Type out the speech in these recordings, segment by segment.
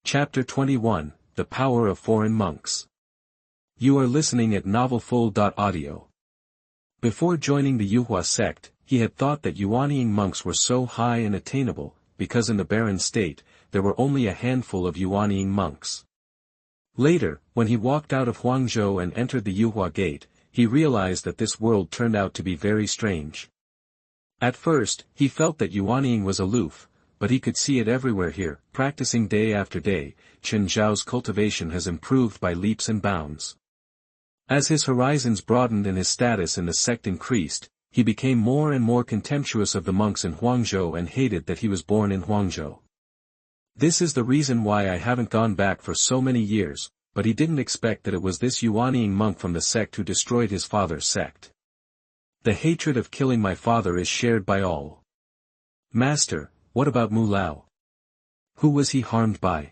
Chapter 21, The Power of Foreign Monks. You are listening at novelfull.audio. Before joining the Yuhua sect, he had thought that Yuaniing monks were so high and attainable, because in the barren state, there were only a handful of Yuaniing monks. Later, when he walked out of Huangzhou and entered the Yuhua gate, he realized that this world turned out to be very strange. At first, he felt that Yuaniing was aloof, but he could see it everywhere here. Practicing day after day, Chen Xiao's cultivation has improved by leaps and bounds. As his horizons broadened and his status in the sect increased, he became more and more contemptuous of the monks in Huangzhou and hated that he was born in Huangzhou. This is the reason why I haven't gone back for so many years, but he didn't expect that it was this Yuaniing monk from the sect who destroyed his father's sect. The hatred of killing my father is shared by all. Master, what about Mu Lao? Who was he harmed by?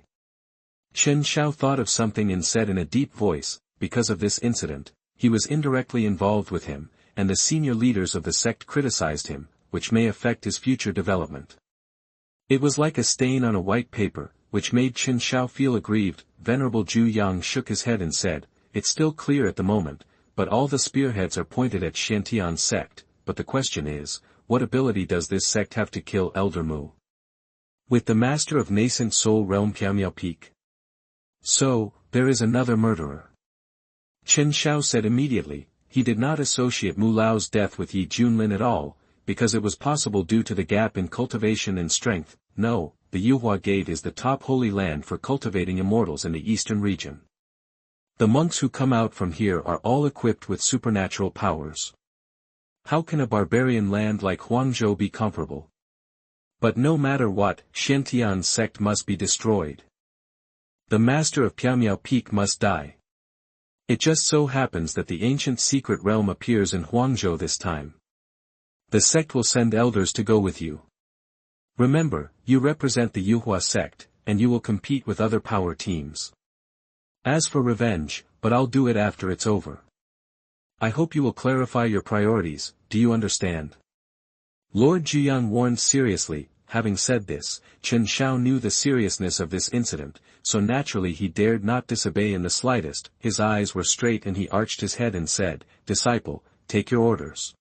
Chen Xiao thought of something and said in a deep voice, because of this incident, he was indirectly involved with him, and the senior leaders of the sect criticized him, which may affect his future development. It was like a stain on a white paper, which made Chen Xiao feel aggrieved. Venerable Zhu Yang shook his head and said, "It's still clear at the moment, but all the spearheads are pointed at Xiantian's sect, but the question is, what ability does this sect have to kill Elder Mu? With the master of nascent soul realm Piao Peak? So, there is another murderer." Chen Xiao said immediately, he did not associate Mu Lao's death with Yi Junlin at all, because it was possible due to the gap in cultivation and strength. No, the Yuhua Gate is the top holy land for cultivating immortals in the eastern region. The monks who come out from here are all equipped with supernatural powers. How can a barbarian land like Huangzhou be comparable? But no matter what, Xiantian's sect must be destroyed. The master of Piao Peak must die. It just so happens that the ancient secret realm appears in Huangzhou this time. The sect will send elders to go with you. Remember, you represent the Yuhua sect, and you will compete with other power teams. As for revenge, but I'll do it after it's over. I hope you will clarify your priorities, do you understand? Lord Zhuyang warned seriously. Having said this, Chen Xiao knew the seriousness of this incident, so naturally he dared not disobey in the slightest. His eyes were straight and he arched his head and said, "Disciple, take your orders."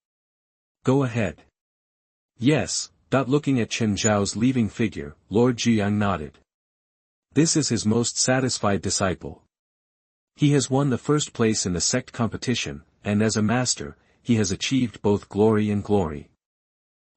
"Go ahead." "Yes." Looking at Chen Xiao's leaving figure, Lord Zhuyang nodded. This is his most satisfied disciple. He has won the first place in the sect competition, and as a master, he has achieved both glory and glory.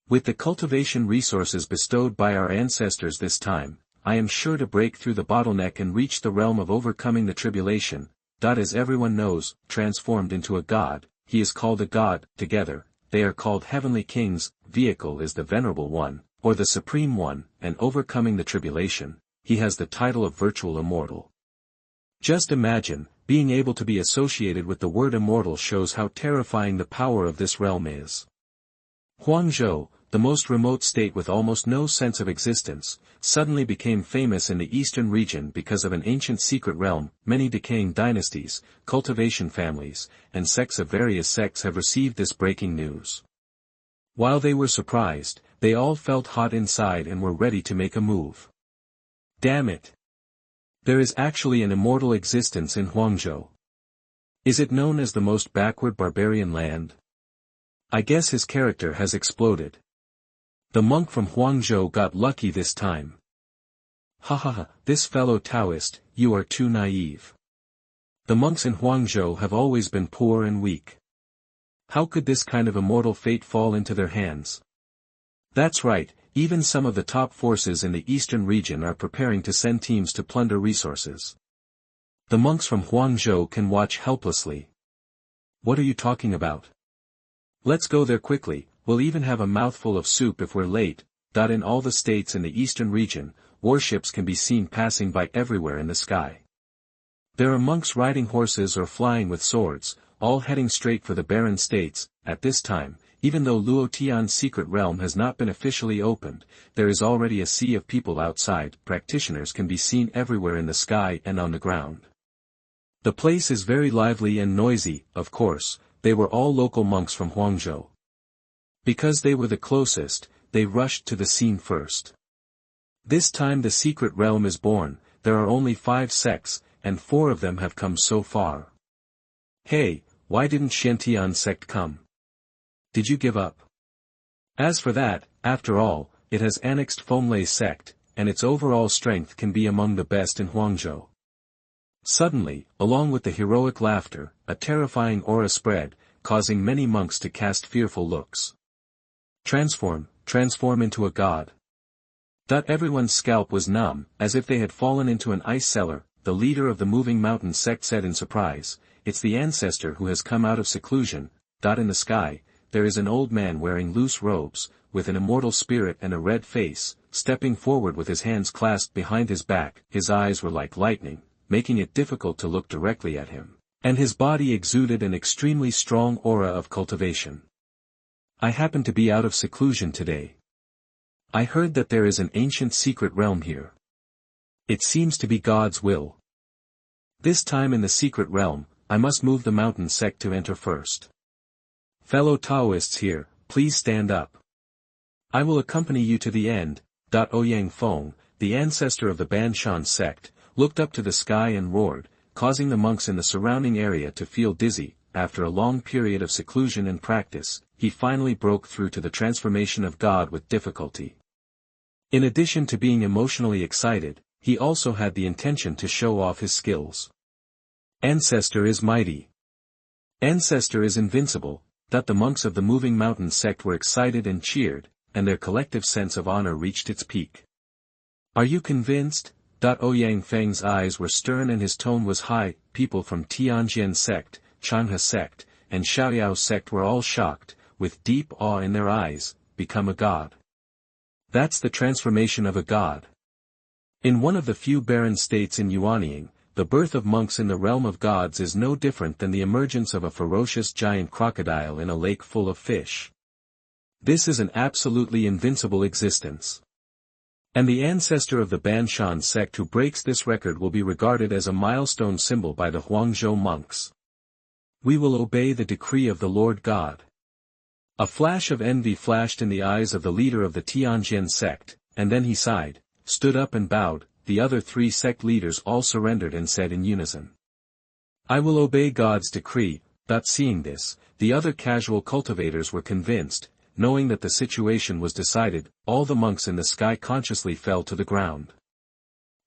With the cultivation resources bestowed by our ancestors this time, I am sure to break through the bottleneck and reach the realm of overcoming the tribulation. As everyone knows, transformed into a god, he is called a god. Together, they are called heavenly kings. Vehicle is the venerable one, or the supreme one, and overcoming the tribulation, he has the title of virtual immortal. Just imagine, being able to be associated with the word immortal shows how terrifying the power of this realm is. Huangzhou, the most remote state with almost no sense of existence, suddenly became famous in the eastern region because of an ancient secret realm. Many decaying dynasties, cultivation families, and sects of various sects have received this breaking news. While they were surprised, they all felt hot inside and were ready to make a move. Damn it! There is actually an immortal existence in Huangzhou. Is it known as the most backward barbarian land? I guess his character has exploded. The monk from Huangzhou got lucky this time. This fellow Taoist, you are too naive. The monks in Huangzhou have always been poor and weak. How could this kind of immortal fate fall into their hands? That's right, even some of the top forces in the eastern region are preparing to send teams to plunder resources. The monks from Huangzhou can watch helplessly. What are you talking about? Let's go there quickly, we'll even have a mouthful of soup if we're late. In all the states in the eastern region, warships can be seen passing by everywhere in the sky. There are monks riding horses or flying with swords, all heading straight for the barren states. At this time, even though Luotian's secret realm has not been officially opened, there is already a sea of people outside. Practitioners can be seen everywhere in the sky and on the ground. The place is very lively and noisy. Of course, they were all local monks from Huangzhou. Because they were the closest, they rushed to the scene first. This time the secret realm is born. there are only 5 sects, and 4 of them have come so far. Hey, why didn't Xiantian sect come? Did you give up? As for that, after all, it has annexed Fenglai sect, and its overall strength can be among the best in Huangzhou. Suddenly, along with the heroic laughter, a terrifying aura spread, causing many monks to cast fearful looks. Transform into a god. Everyone's scalp was numb, as if they had fallen into an ice cellar. The leader of the moving mountain sect said in surprise, "It's the ancestor who has come out of seclusion." In the sky, there is an old man wearing loose robes, with an immortal spirit and a red face, stepping forward with his hands clasped behind his back. His eyes were like lightning, making it difficult to look directly at him, and his body exuded an extremely strong aura of cultivation. "I happen to be out of seclusion today. I heard that there is an ancient secret realm here. It seems to be God's will. This time in the secret realm, I must move the mountain sect to enter first. Fellow Taoists here, please stand up. I will accompany you to the end." Ouyang Feng, the ancestor of the Banshan sect, looked up to the sky and roared, causing the monks in the surrounding area to feel dizzy. After a long period of seclusion and practice, he finally broke through to the transformation of God with difficulty. In addition to being emotionally excited, he also had the intention to show off his skills. Ancestor is mighty. Ancestor is invincible. The monks of the moving mountain sect were excited and cheered, and their collective sense of honor reached its peak. "Are you convinced?" Ouyang Feng's eyes were stern and his tone was high. People from Tianjian sect, Changhe sect, and Xiaoyao sect were all shocked, with deep awe in their eyes. "Become a god. That's the transformation of a god." In one of the few barren states in Yuanying, the birth of monks in the realm of gods is no different than the emergence of a ferocious giant crocodile in a lake full of fish. This is an absolutely invincible existence. And the ancestor of the Banshan sect who breaks this record will be regarded as a milestone symbol by the Huangzhou monks. "We will obey the decree of the Lord God." A flash of envy flashed in the eyes of the leader of the Tianjian sect, and then he sighed, stood up and bowed. The other 3 sect leaders all surrendered and said in unison, "I will obey God's decree." Seeing this, the other casual cultivators were convinced. Knowing that the situation was decided, all the monks in the sky consciously fell to the ground.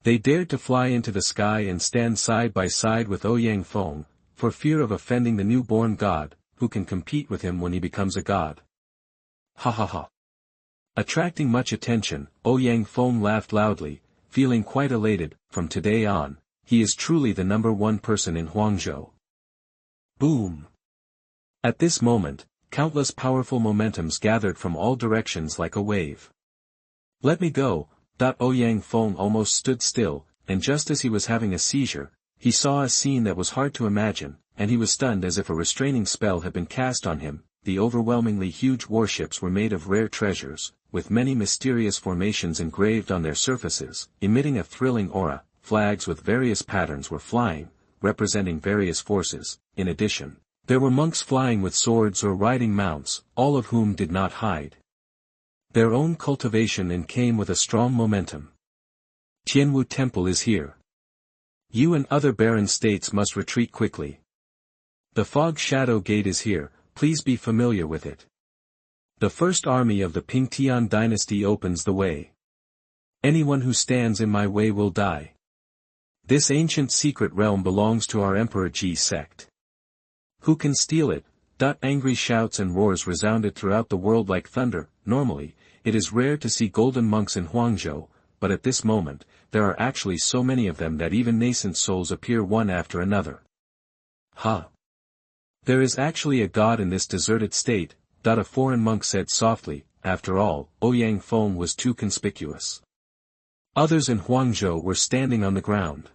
They dared to fly into the sky and stand side by side with Ouyang Feng, for fear of offending the newborn god, who can compete with him when he becomes a god. Ha ha ha. Attracting much attention, Ouyang Feng laughed loudly, feeling quite elated. From today on, he is truly the #1 person in Huangzhou. Boom! At this moment, countless powerful momentums gathered from all directions like a wave. "Let me go." Ouyang Feng almost stood still, and just as he was having a seizure, he saw a scene that was hard to imagine, and he was stunned as if a restraining spell had been cast on him. The overwhelmingly huge warships were made of rare treasures, with many mysterious formations engraved on their surfaces, emitting a thrilling aura. Flags with various patterns were flying, representing various forces. In addition, there were monks flying with swords or riding mounts, all of whom did not hide their own cultivation and came with a strong momentum. "Tianwu Temple is here. You and other barren states must retreat quickly. The Fog Shadow Gate is here, please be familiar with it. The first army of the Pingtian dynasty opens the way. Anyone who stands in my way will die. This ancient secret realm belongs to our Emperor Ji sect. Who can steal it?" Angry shouts and roars resounded throughout the world like thunder. Normally, it is rare to see golden monks in Huangzhou, but at this moment, there are actually so many of them that even nascent souls appear one after another. "Ha! There is actually a god in this deserted state," a foreign monk said softly. After all, Ouyang Feng was too conspicuous. Others in Huangzhou were standing on the ground.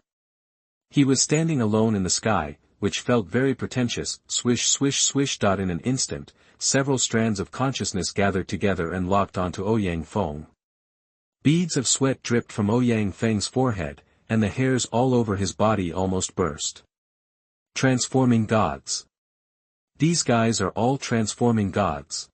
He was standing alone in the sky, which felt very pretentious. Swish swish swish. In an instant, several strands of consciousness gathered together and locked onto Ouyang Feng. Beads of sweat dripped from Ouyang Feng's forehead, and the hairs all over his body almost burst. Transforming gods. These guys are all transforming gods.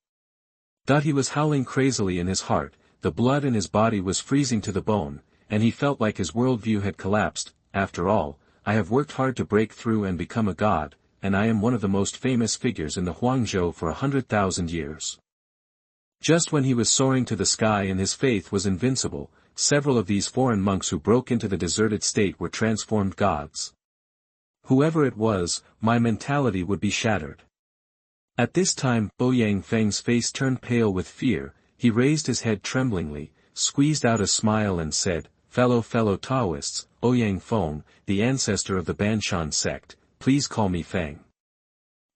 He was howling crazily in his heart, the blood in his body was freezing to the bone, and he felt like his worldview had collapsed. After all, I have worked hard to break through and become a god, and I am one of the most famous figures in the Huangzhou for 100,000 years. Just when he was soaring to the sky and his faith was invincible, several of these foreign monks who broke into the deserted state were transformed gods. Whoever it was, my mentality would be shattered. At this time, Ouyang Feng's face turned pale with fear. He raised his head tremblingly, squeezed out a smile and said, fellow Taoists, Ouyang Feng, the ancestor of the Banshan sect, please call me Feng.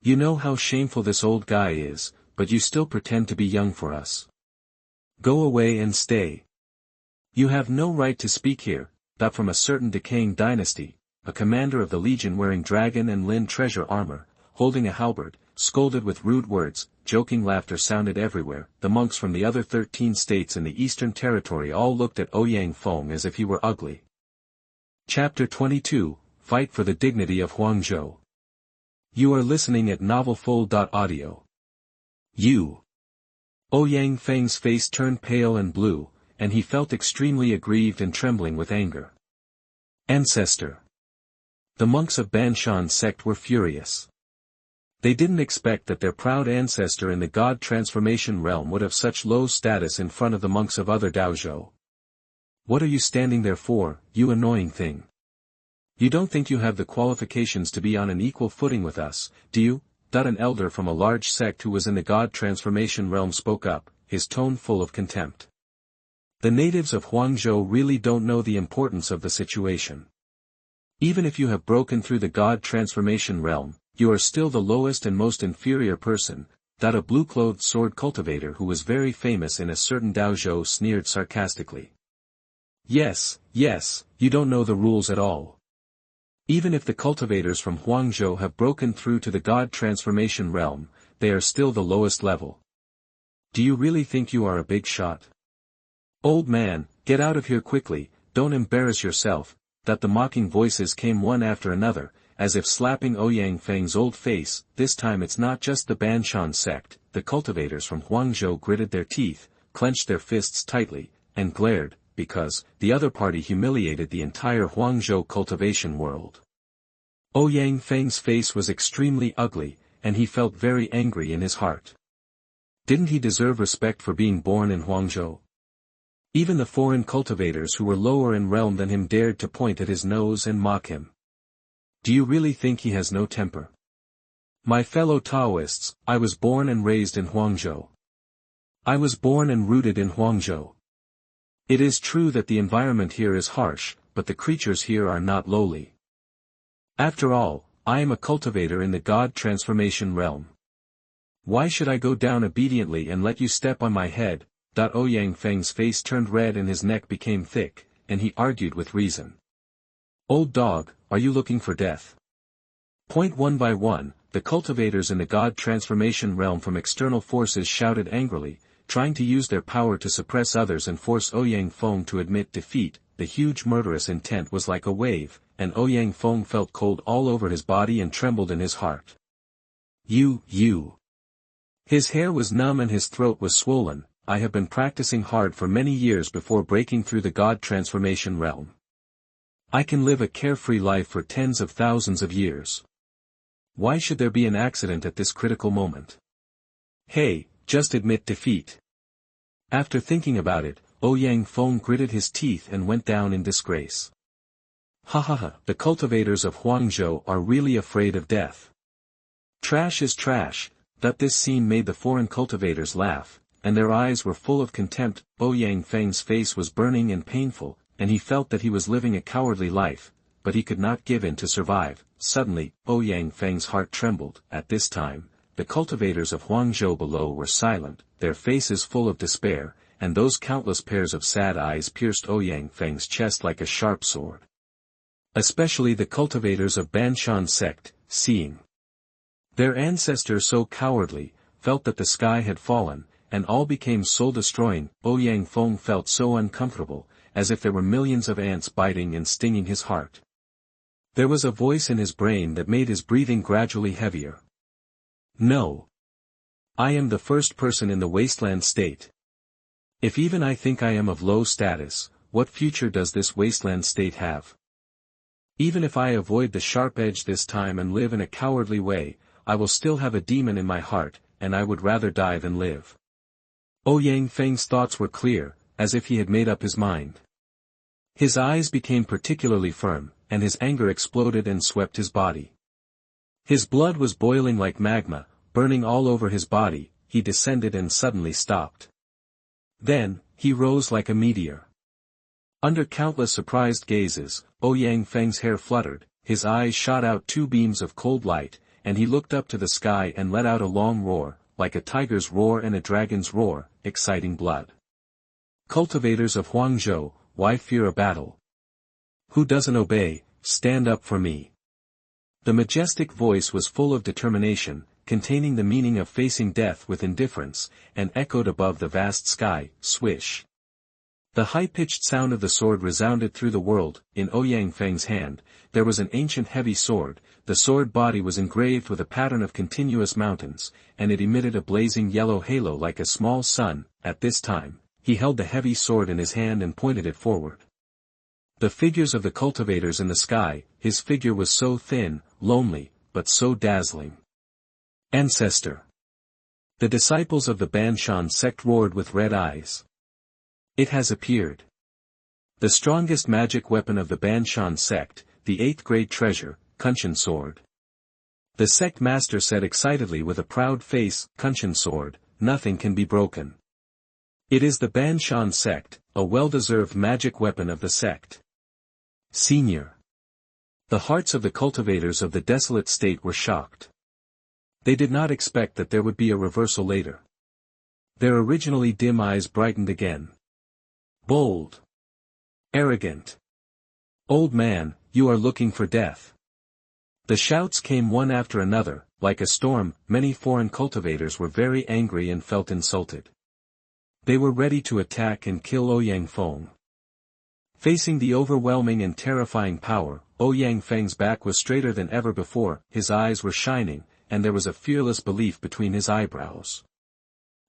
You know how shameful this old guy is, but you still pretend to be young for us. Go away and stay. You have no right to speak here. That from a certain decaying dynasty, a commander of the legion wearing dragon and Lin treasure armor, holding a halberd, scolded with rude words. Joking laughter sounded everywhere. The monks from the other 13 states in the Eastern Territory all looked at Ouyang Feng as if he were ugly. Chapter 22, Fight for the Dignity of Huangzhou. You are listening at novelfull.audio. You. Ouyang Feng's face turned pale and blue, and he felt extremely aggrieved and trembling with anger. Ancestor. The monks of Banshan sect were furious. They didn't expect that their proud ancestor in the god transformation realm would have such low status in front of the monks of other doujou. What are you standing there for, you annoying thing? You don't think you have the qualifications to be on an equal footing with us, do you? An elder from a large sect who was in the god transformation realm spoke up, his tone full of contempt. The natives of Huangzhou really don't know the importance of the situation. Even if you have broken through the god transformation realm, you are still the lowest and most inferior person. A blue-clothed sword cultivator who was very famous in a certain doujou sneered sarcastically. Yes, you don't know the rules at all. Even if the cultivators from Huangzhou have broken through to the god transformation realm, they are still the lowest level. Do you really think you are a big shot? Old man, get out of here quickly, don't embarrass yourself. The mocking voices came one after another, as if slapping Ouyang Feng's old face. This time it's not just the Banshan sect. The cultivators from Huangzhou gritted their teeth, clenched their fists tightly, and glared, because the other party humiliated the entire Huangzhou cultivation world. Ouyang Feng's face was extremely ugly, and he felt very angry in his heart. Didn't he deserve respect for being born in Huangzhou? Even the foreign cultivators who were lower in realm than him dared to point at his nose and mock him. Do you really think he has no temper? My fellow Taoists, I was born and raised in Huangzhou. I was born and rooted in Huangzhou. It is true that the environment here is harsh, but the creatures here are not lowly. After all, I am a cultivator in the god transformation realm. Why should I go down obediently and let you step on my head? Ouyang Feng's face turned red and his neck became thick, and he argued with reason. Old dog, are you looking for death? Point one by one, the cultivators in the god transformation realm from external forces shouted angrily, trying to use their power to suppress others and force Ouyang Feng to admit defeat. The huge murderous intent was like a wave, and Ouyang Feng felt cold all over his body and trembled in his heart. You. His hair was numb and his throat was swollen. I have been practicing hard for many years before breaking through the god transformation realm. I can live a carefree life for tens of thousands of years. Why should there be an accident at this critical moment? Hey, just admit defeat. After thinking about it, Ouyang Feng gritted his teeth and went down in disgrace. The cultivators of Huangzhou are really afraid of death. Trash is trash. This scene made the foreign cultivators laugh, and their eyes were full of contempt. Ouyang Feng's face was burning and painful, and he felt that he was living a cowardly life, but he could not give in to survive. Suddenly, Ouyang Feng's heart trembled. At this time, the cultivators of Huangzhou below were silent, their faces full of despair, and those countless pairs of sad eyes pierced Ouyang Feng's chest like a sharp sword. Especially the cultivators of Banshan sect, seeing their ancestor so cowardly, felt that the sky had fallen, and all became soul-destroying. Ouyang Feng felt so uncomfortable, as if there were millions of ants biting and stinging his heart. There was a voice in his brain that made his breathing gradually heavier. No. I am the first person in the wasteland state. If even I think I am of low status, what future does this wasteland state have? Even if I avoid the sharp edge this time and live in a cowardly way, I will still have a demon in my heart, and I would rather die than live. Ouyang Feng's thoughts were clear, as if he had made up his mind. His eyes became particularly firm, and his anger exploded and swept his body. His blood was boiling like magma, burning all over his body. He descended and suddenly stopped. Then, he rose like a meteor. Under countless surprised gazes, Ouyang Feng's hair fluttered, his eyes shot out two beams of cold light, and he looked up to the sky and let out a long roar, like a tiger's roar and a dragon's roar, exciting blood. Cultivators of Huangzhou, why fear a battle? Who doesn't obey, stand up for me. The majestic voice was full of determination, containing the meaning of facing death with indifference, and echoed above the vast sky, swish. The high-pitched sound of the sword resounded through the world. In Ouyang Feng's hand, there was an ancient heavy sword. The sword body was engraved with a pattern of continuous mountains, and it emitted a blazing yellow halo like a small sun. At this time, he held the heavy sword in his hand and pointed it forward. The figures of the cultivators in the sky, his figure was so thin, lonely, but so dazzling. Ancestor. The disciples of the Banshan sect roared with red eyes. It has appeared. The strongest magic weapon of the Banshan sect, the 8th grade treasure, Kunshan sword. The sect master said excitedly with a proud face, Kunshan sword, nothing can be broken. It is the Banshan sect, a well-deserved magic weapon of the sect. Senior. The hearts of the cultivators of the desolate state were shocked. They did not expect that there would be a reversal later. Their originally dim eyes brightened again. Bold. Arrogant. Old man, you are looking for death. The shouts came one after another, like a storm. Many foreign cultivators were very angry and felt insulted. They were ready to attack and kill Ouyang Feng. Facing the overwhelming and terrifying power, Ouyang Feng's back was straighter than ever before, his eyes were shining, and there was a fearless belief between his eyebrows.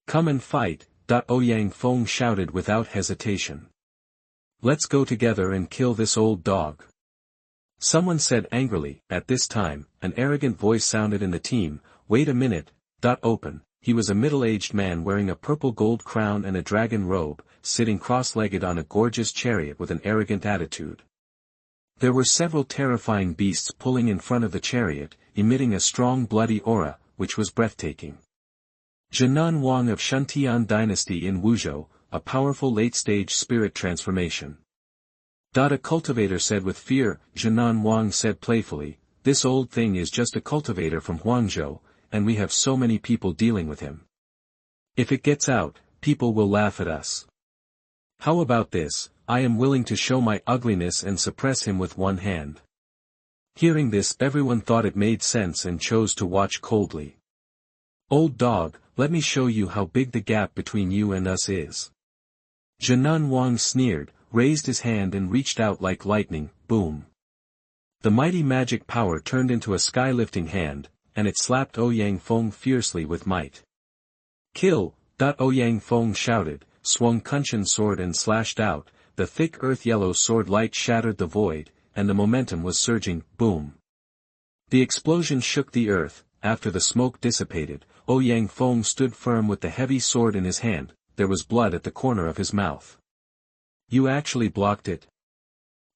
Come and fight, Ouyang Feng shouted without hesitation. Let's go together and kill this old dog. Someone said angrily. At this time, an arrogant voice sounded in the team. Wait a minute. Open. He was a middle-aged man wearing a purple gold crown and a dragon robe, sitting cross-legged on a gorgeous chariot with an arrogant attitude. There were several terrifying beasts pulling in front of the chariot, emitting a strong bloody aura, which was breathtaking. Xuanhuan of Shuntian dynasty in Wuzhou, a powerful late-stage spirit transformation. A cultivator said with fear. Xuanhuan said playfully, this old thing is just a cultivator from Huangzhou, and we have so many people dealing with him. If it gets out, people will laugh at us. How about this? I am willing to show my ugliness and suppress him with one hand. Hearing this, everyone thought it made sense and chose to watch coldly. Old dog, let me show you how big the gap between you and us is. Xuanhuan sneered, raised his hand and reached out like lightning. Boom. The mighty magic power turned into a sky-lifting hand, and it slapped Ouyang Feng fiercely with might. Kill! Ouyang Feng shouted, swung Kunshan sword and slashed out. The thick earth-yellow sword light shattered the void, and the momentum was surging. Boom. The explosion shook the earth. After the smoke dissipated, Ouyang Feng stood firm with the heavy sword in his hand. There was blood at the corner of his mouth. You actually blocked it?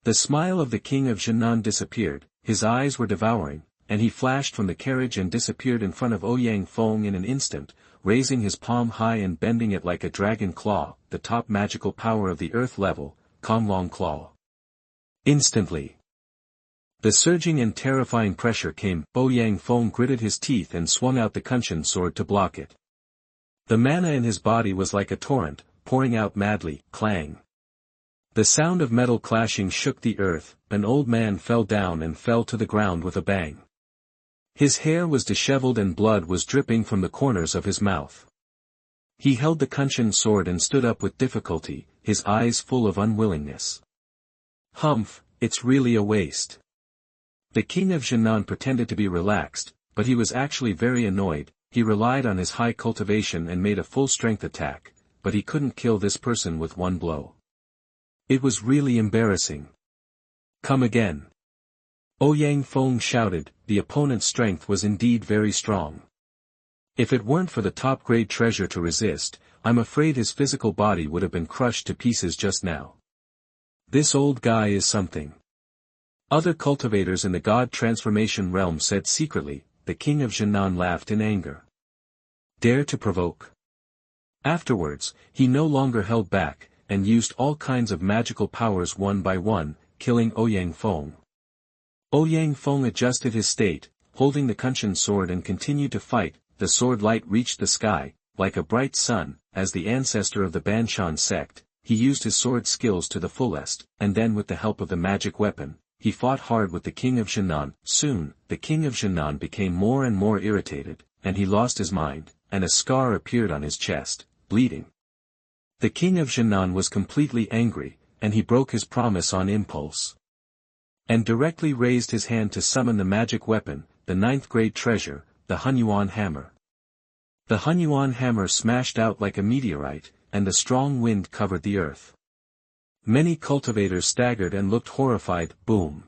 The smile of the king of Xuanhuan disappeared, his eyes were devouring, and he flashed from the carriage and disappeared in front of Ouyang Feng in an instant, raising his palm high and bending it like a dragon claw, the top magical power of the earth level, Konglong Claw. Instantly. The surging and terrifying pressure came. Ouyang Feng gritted his teeth and swung out the Kunshan sword to block it. The mana in his body was like a torrent, pouring out madly. Clang. The sound of metal clashing shook the earth. An old man fell down and fell to the ground with a bang. His hair was disheveled and blood was dripping from the corners of his mouth. He held the Kunshan sword and stood up with difficulty, his eyes full of unwillingness. Humph, it's really a waste. The king of Xuanhuan pretended to be relaxed, but he was actually very annoyed. He relied on his high cultivation and made a full-strength attack, but he couldn't kill this person with one blow. It was really embarrassing. Come again. Ouyang Feng shouted. The opponent's strength was indeed very strong. If it weren't for the top-grade treasure to resist, I'm afraid his physical body would have been crushed to pieces just now. This old guy is something. Other cultivators in the god transformation realm said secretly. The king of Xuanhuan laughed in anger. Dare to provoke. Afterwards, he no longer held back, and used all kinds of magical powers one by one, killing Ouyang Feng. Ouyang Feng adjusted his state, holding the Kunshan sword and continued to fight. The sword light reached the sky, like a bright sun. As the ancestor of the Banshan sect, he used his sword skills to the fullest, and then with the help of the magic weapon, he fought hard with the king of Xuanhuan. Soon, the king of Xuanhuan became more and more irritated, and he lost his mind, and a scar appeared on his chest, bleeding. The king of Xuanhuan was completely angry, and he broke his promise on impulse. And directly raised his hand to summon the magic weapon, the 9th-grade treasure, the Xuanhuan hammer. The Xuanhuan hammer smashed out like a meteorite, and the strong wind covered the earth. Many cultivators staggered and looked horrified. Boom!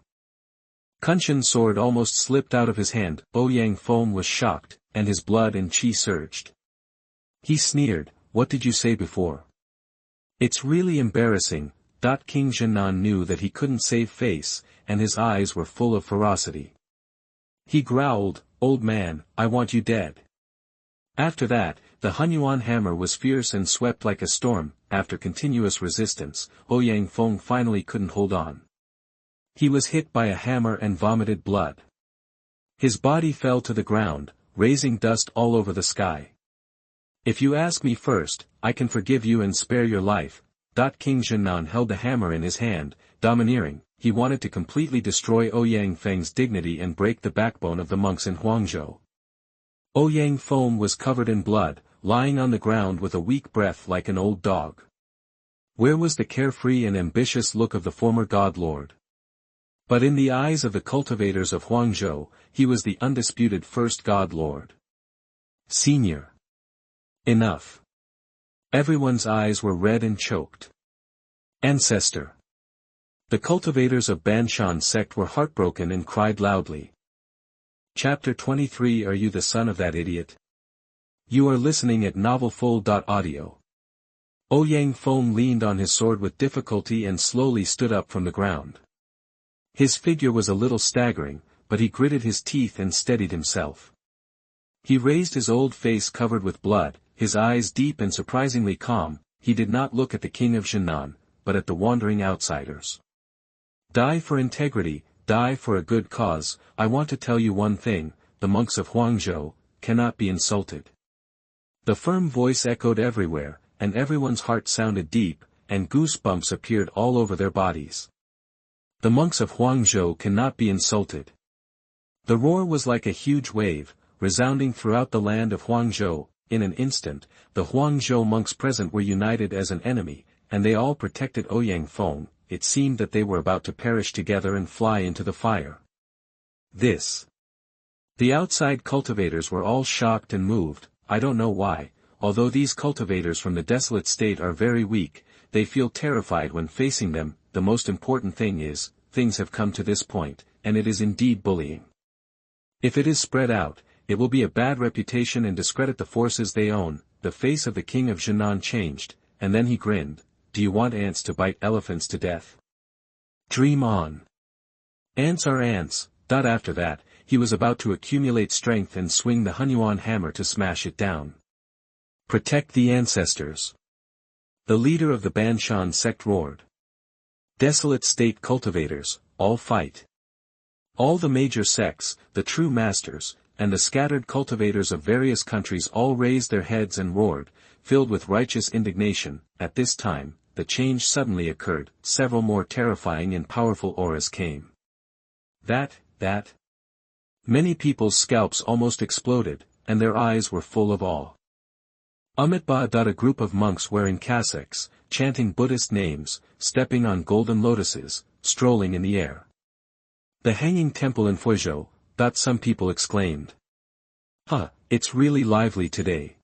Kunshan's sword almost slipped out of his hand. Ouyang Feng was shocked, and his blood and qi surged. He sneered. What did you say before? It's really embarrassing. King Xuanhuan knew that he couldn't save face, and his eyes were full of ferocity. He growled, Old man, I want you dead. After that, the Xuanhuan hammer was fierce and swept like a storm. After continuous resistance, Ouyang Feng finally couldn't hold on. He was hit by a hammer and vomited blood. His body fell to the ground, raising dust all over the sky. If you ask me first, I can forgive you and spare your life. King Xuanhuan held the hammer in his hand, domineering. He wanted to completely destroy Ouyang Feng's dignity and break the backbone of the monks in Huangzhou. Ouyang Feng was covered in blood, lying on the ground with a weak breath like an old dog. Where was the carefree and ambitious look of the former god lord? But in the eyes of the cultivators of Huangzhou, he was the undisputed first god lord. Senior. Enough. Everyone's eyes were red and choked. Ancestor. The cultivators of Banshan sect were heartbroken and cried loudly. Chapter 23. Are you the son of that idiot? You are listening at novelfull.audio. Ouyang Feng leaned on his sword with difficulty and slowly stood up from the ground. His figure was a little staggering, but he gritted his teeth and steadied himself. He raised his old face covered with blood, his eyes deep and surprisingly calm. He did not look at the king of Xuanhuan, but at the wandering outsiders. Die for integrity, die for a good cause. I want to tell you one thing, the monks of Huangzhou cannot be insulted. The firm voice echoed everywhere, and everyone's heart sounded deep, and goosebumps appeared all over their bodies. The monks of Huangzhou cannot be insulted. The roar was like a huge wave, resounding throughout the land of Huangzhou. In an instant, the Huangzhou monks present were united as an enemy, and they all protected Ouyang Feng. It seemed that they were about to perish together and fly into the fire. The outside cultivators were all shocked and moved. I don't know why, although these cultivators from the desolate state are very weak, they feel terrified when facing them. The most important thing is, things have come to this point, and it is indeed bullying. If it is spread out, it will be a bad reputation and discredit the forces they own. The face of the king of Xuanhuan changed, and then he grinned. Do you want ants to bite elephants to death? Dream on. Ants are ants. After that, he was about to accumulate strength and swing the Xuanhuan hammer to smash it down. Protect the ancestors. The leader of the Banshan sect roared. Desolate state cultivators, all fight. All the major sects, the true masters, and the scattered cultivators of various countries all raised their heads and roared, filled with righteous indignation. At this time, the change suddenly occurred. Several more terrifying and powerful auras came. Many people's scalps almost exploded, and their eyes were full of awe. A group of monks wearing cassocks, chanting Buddhist names, stepping on golden lotuses, strolling in the air. The hanging temple in Huizhou, some people exclaimed. It's really lively today.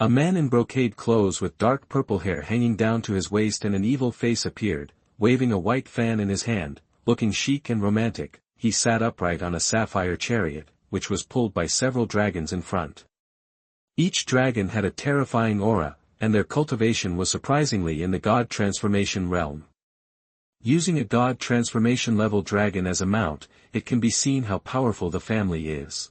A man in brocade clothes with dark purple hair hanging down to his waist and an evil face appeared, waving a white fan in his hand, looking chic and romantic. He sat upright on a sapphire chariot, which was pulled by several dragons in front. Each dragon had a terrifying aura, and their cultivation was surprisingly in the god transformation realm. Using a god transformation level dragon as a mount, it can be seen how powerful the family is.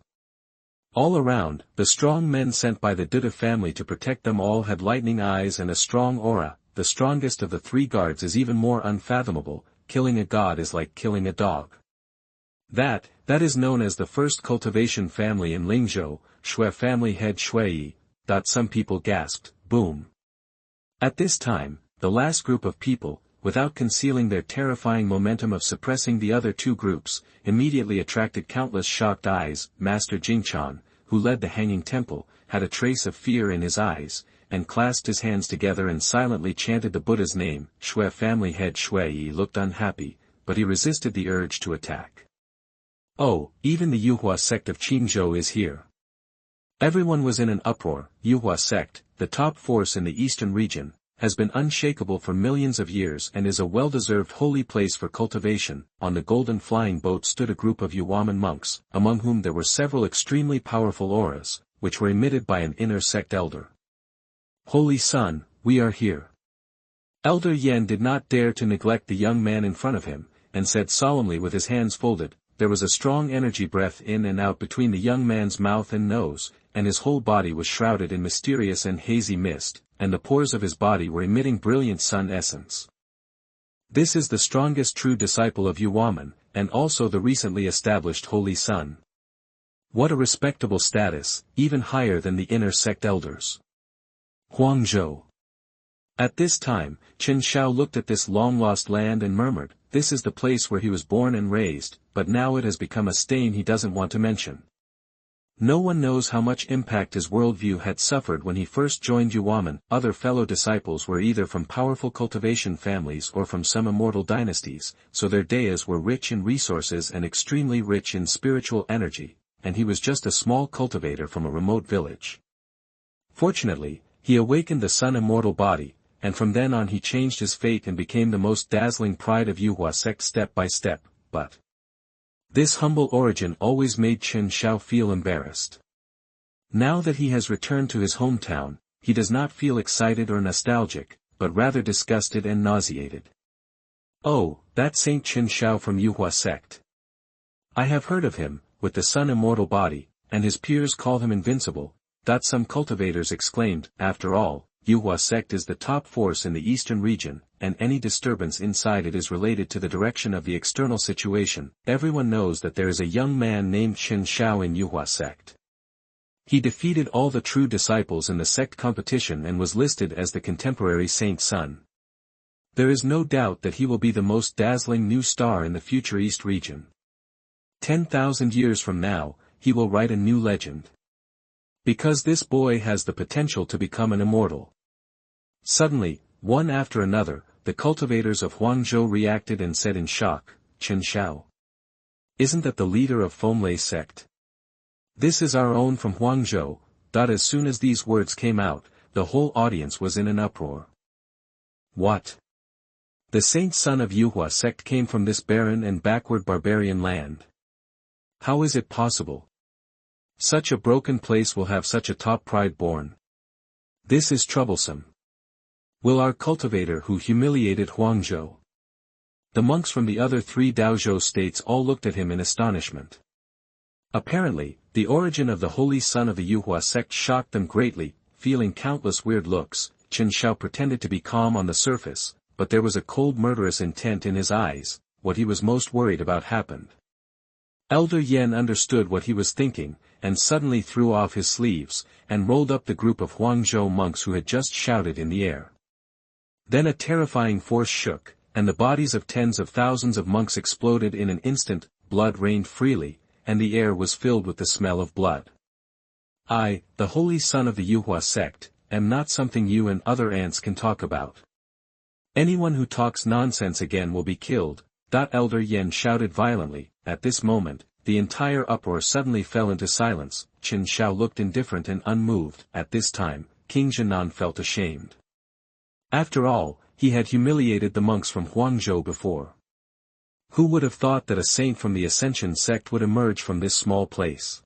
All around, the strong men sent by the Duda family to protect them all had lightning eyes and a strong aura. The strongest of the three guards is even more unfathomable. Killing a god is like killing a dog. That is known as the first cultivation family in Lingzhou, Shui family head Shui. Some people gasped, boom. At this time, the last group of people, without concealing their terrifying momentum of suppressing the other two groups, immediately attracted countless shocked eyes. Master Jingchan, who led the hanging temple, had a trace of fear in his eyes, and clasped his hands together and silently chanted the Buddha's name. Shui family head Shui looked unhappy, but he resisted the urge to attack. Oh, even the Yuhua sect of Qingzhou is here. Everyone was in an uproar. Yuhua sect, the top force in the eastern region, has been unshakable for millions of years and is a well-deserved holy place for cultivation. On the golden flying boat stood a group of Yuaman monks, among whom there were several extremely powerful auras, which were emitted by an inner sect elder. Holy Son, we are here. Elder Yen did not dare to neglect the young man in front of him, and said solemnly with his hands folded. There was a strong energy breath in and out between the young man's mouth and nose, and his whole body was shrouded in mysterious and hazy mist, and the pores of his body were emitting brilliant sun essence. This is the strongest true disciple of Yuaman, and also the recently established Holy Son. What a respectable status, even higher than the inner sect elders. Huangzhou. At this time, Chen Xiao looked at this long-lost land and murmured, this is the place where he was born and raised, but now it has become a stain he doesn't want to mention. No one knows how much impact his worldview had suffered when he first joined Yuaman. Other fellow disciples were either from powerful cultivation families or from some immortal dynasties, so their dayas were rich in resources and extremely rich in spiritual energy, and he was just a small cultivator from a remote village. Fortunately, he awakened the sun immortal body, and from then on he changed his fate and became the most dazzling pride of Yuhua sect step by step, but this humble origin always made Chen Xiao feel embarrassed. Now that he has returned to his hometown, he does not feel excited or nostalgic, but rather disgusted and nauseated. Oh, that Saint Chen Xiao from Yuhua sect. I have heard of him, with the sun immortal body, and his peers call him invincible. Some cultivators exclaimed. After all, Yuhua sect is the top force in the eastern region, and any disturbance inside it is related to the direction of the external situation. Everyone knows that there is a young man named Chen Xiao in Yuhua sect. He defeated all the true disciples in the sect competition and was listed as the contemporary Saint Sun. There is no doubt that he will be the most dazzling new star in the future East region. 10,000 years from now, he will write a new legend. Because this boy has the potential to become an immortal. Suddenly, one after another, the cultivators of Huangzhou reacted and said in shock, Chen Xiao. Isn't that the leader of Fomlei sect? This is our own from Huangzhou. As soon as these words came out, the whole audience was in an uproar. What? The saint son of Yuhua sect came from this barren and backward barbarian land. How is it possible? Such a broken place will have such a top pride born. This is troublesome. Will our cultivator who humiliated Huangzhou? The monks from the other three Daozhou states all looked at him in astonishment. Apparently, the origin of the holy son of the Yuhua sect shocked them greatly. Feeling countless weird looks, Chen Xiao pretended to be calm on the surface, but there was a cold murderous intent in his eyes. What he was most worried about happened. Elder Yen understood what he was thinking, and suddenly threw off his sleeves, and rolled up the group of Huangzhou monks who had just shouted in the air. Then a terrifying force shook, and the bodies of tens of thousands of monks exploded in an instant. Blood rained freely, and the air was filled with the smell of blood. I, the holy son of the Yuhua sect, am not something you and other ants can talk about. Anyone who talks nonsense again will be killed. Elder Yen shouted violently. At this moment, the entire uproar suddenly fell into silence. Chen Xiao looked indifferent and unmoved. At this time, King Junlin felt ashamed. After all, he had humiliated the monks from Huangzhou before. Who would have thought that a saint from the Ascension sect would emerge from this small place?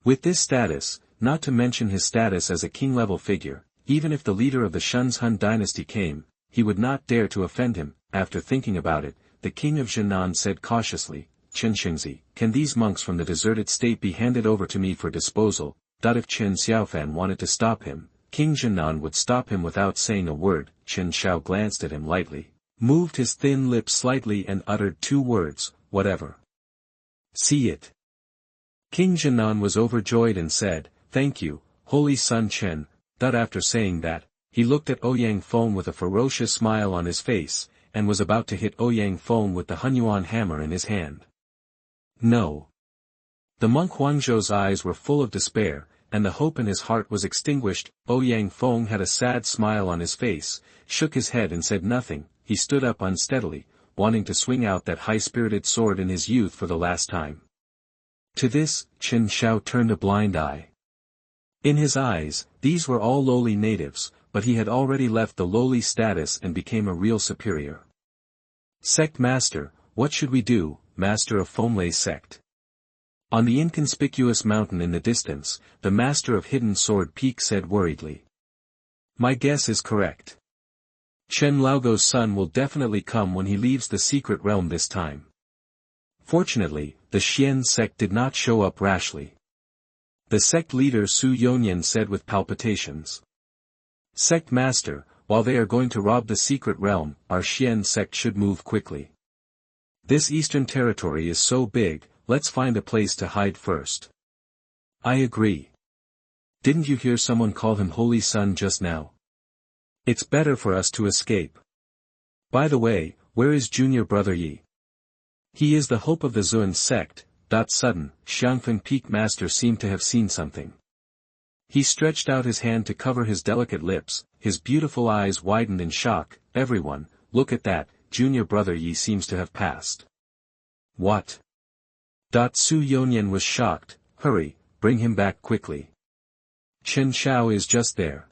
With this status, not to mention his status as a king-level figure, even if the leader of the Xuanhuan dynasty came, he would not dare to offend him. After thinking about it, the king of Junlin said cautiously, Chen Xiao, can these monks from the deserted state be handed over to me for disposal? If Chen Xiao wanted to stop him, King Junlin would stop him without saying a word. Chen Xiao glanced at him lightly, moved his thin lips slightly and uttered 2 words, whatever. See it. King Junlin was overjoyed and said, thank you, holy son Chen. After saying that, he looked at Ouyang Feng with a ferocious smile on his face, and was about to hit Ouyang Feng with the Xuanhuan hammer in his hand. No. The monk Huangzhou's eyes were full of despair, and the hope in his heart was extinguished. Ouyang Feng had a sad smile on his face, shook his head and said nothing. He stood up unsteadily, wanting to swing out that high-spirited sword in his youth for the last time. To this, Chen Xiao turned a blind eye. In his eyes, these were all lowly natives, but he had already left the lowly status and became a real superior. Sect Master, what should we do, Master of Fenglei's sect? On the inconspicuous mountain in the distance, the Master of Hidden Sword Peak said worriedly. My guess is correct. Chen Laogo's son will definitely come when he leaves the secret realm this time. Fortunately, the Xian sect did not show up rashly. The sect leader Su Yonyan said with palpitations. Sect Master, while they are going to rob the secret realm, our Xian sect should move quickly. This eastern territory is so big, let's find a place to hide first. I agree. Didn't you hear someone call him Holy Son just now? It's better for us to escape. By the way, where is junior brother Yi? He is the hope of the Zun sect. Sudden, Xiangfeng Peak Master seemed to have seen something. He stretched out his hand to cover his delicate lips, his beautiful eyes widened in shock. Everyone, look at that, junior brother Yi seems to have passed. What? Su Yonyan was shocked. Hurry, bring him back quickly. Chen Xiao is just there.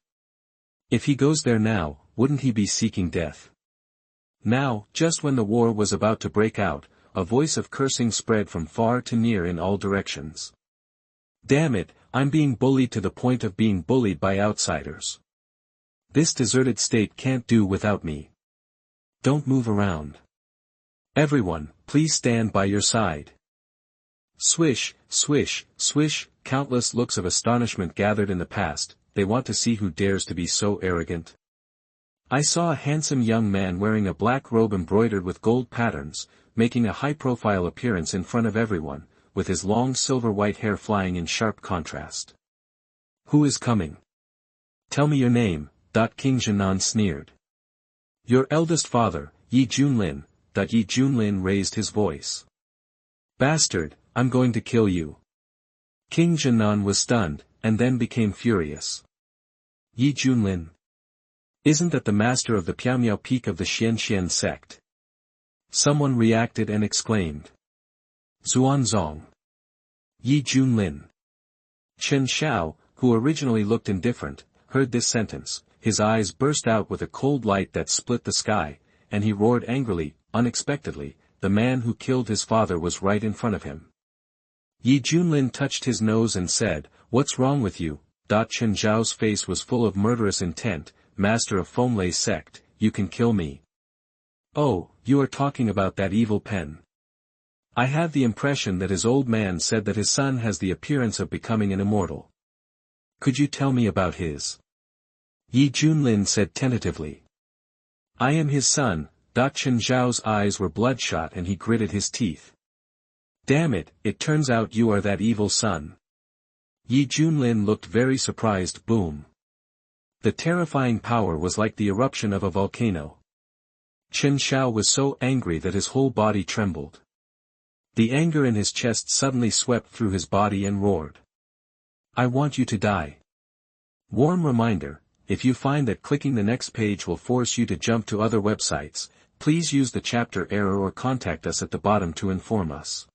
If he goes there now, wouldn't he be seeking death? Now, just when the war was about to break out, a voice of cursing spread from far to near in all directions. Damn it, I'm being bullied to the point of being bullied by outsiders. This deserted state can't do without me. Don't move around. Everyone, please stand by your side. Swish, swish, swish, countless looks of astonishment gathered in the past. They want to see who dares to be so arrogant. I saw a handsome young man wearing a black robe embroidered with gold patterns, making a high-profile appearance in front of everyone, with his long silver-white hair flying in sharp contrast. Who is coming? Tell me your name, King Junlin sneered. Your eldest father, Yi Junlin. Yi Junlin raised his voice. Bastard, I'm going to kill you. King Junlin was stunned, and then became furious. Yi Junlin? Isn't that the master of the Piaomiao Peak of the Xian sect? Someone reacted and exclaimed. Xuanzong. Yi Junlin. Chen Xiao, who originally looked indifferent, heard this sentence, his eyes burst out with a cold light that split the sky, and he roared angrily, unexpectedly, the man who killed his father was right in front of him. Yi Junlin touched his nose and said, What's wrong with you? Chen Xiao's face was full of murderous intent. Master of Fenglei's sect, you can kill me. Oh, you are talking about that evil pen. I have the impression that his old man said that his son has the appearance of becoming an immortal. Could you tell me about his? Yi Junlin said tentatively. I am his son. Chen Xiao's eyes were bloodshot and he gritted his teeth. Damn it, it turns out you are that evil son. Yi Junlin looked very surprised. Boom. The terrifying power was like the eruption of a volcano. Chen Xiao was so angry that his whole body trembled. The anger in his chest suddenly swept through his body and roared. I want you to die. Warm reminder, if you find that clicking the next page will force you to jump to other websites, please use the chapter error or contact us at the bottom to inform us.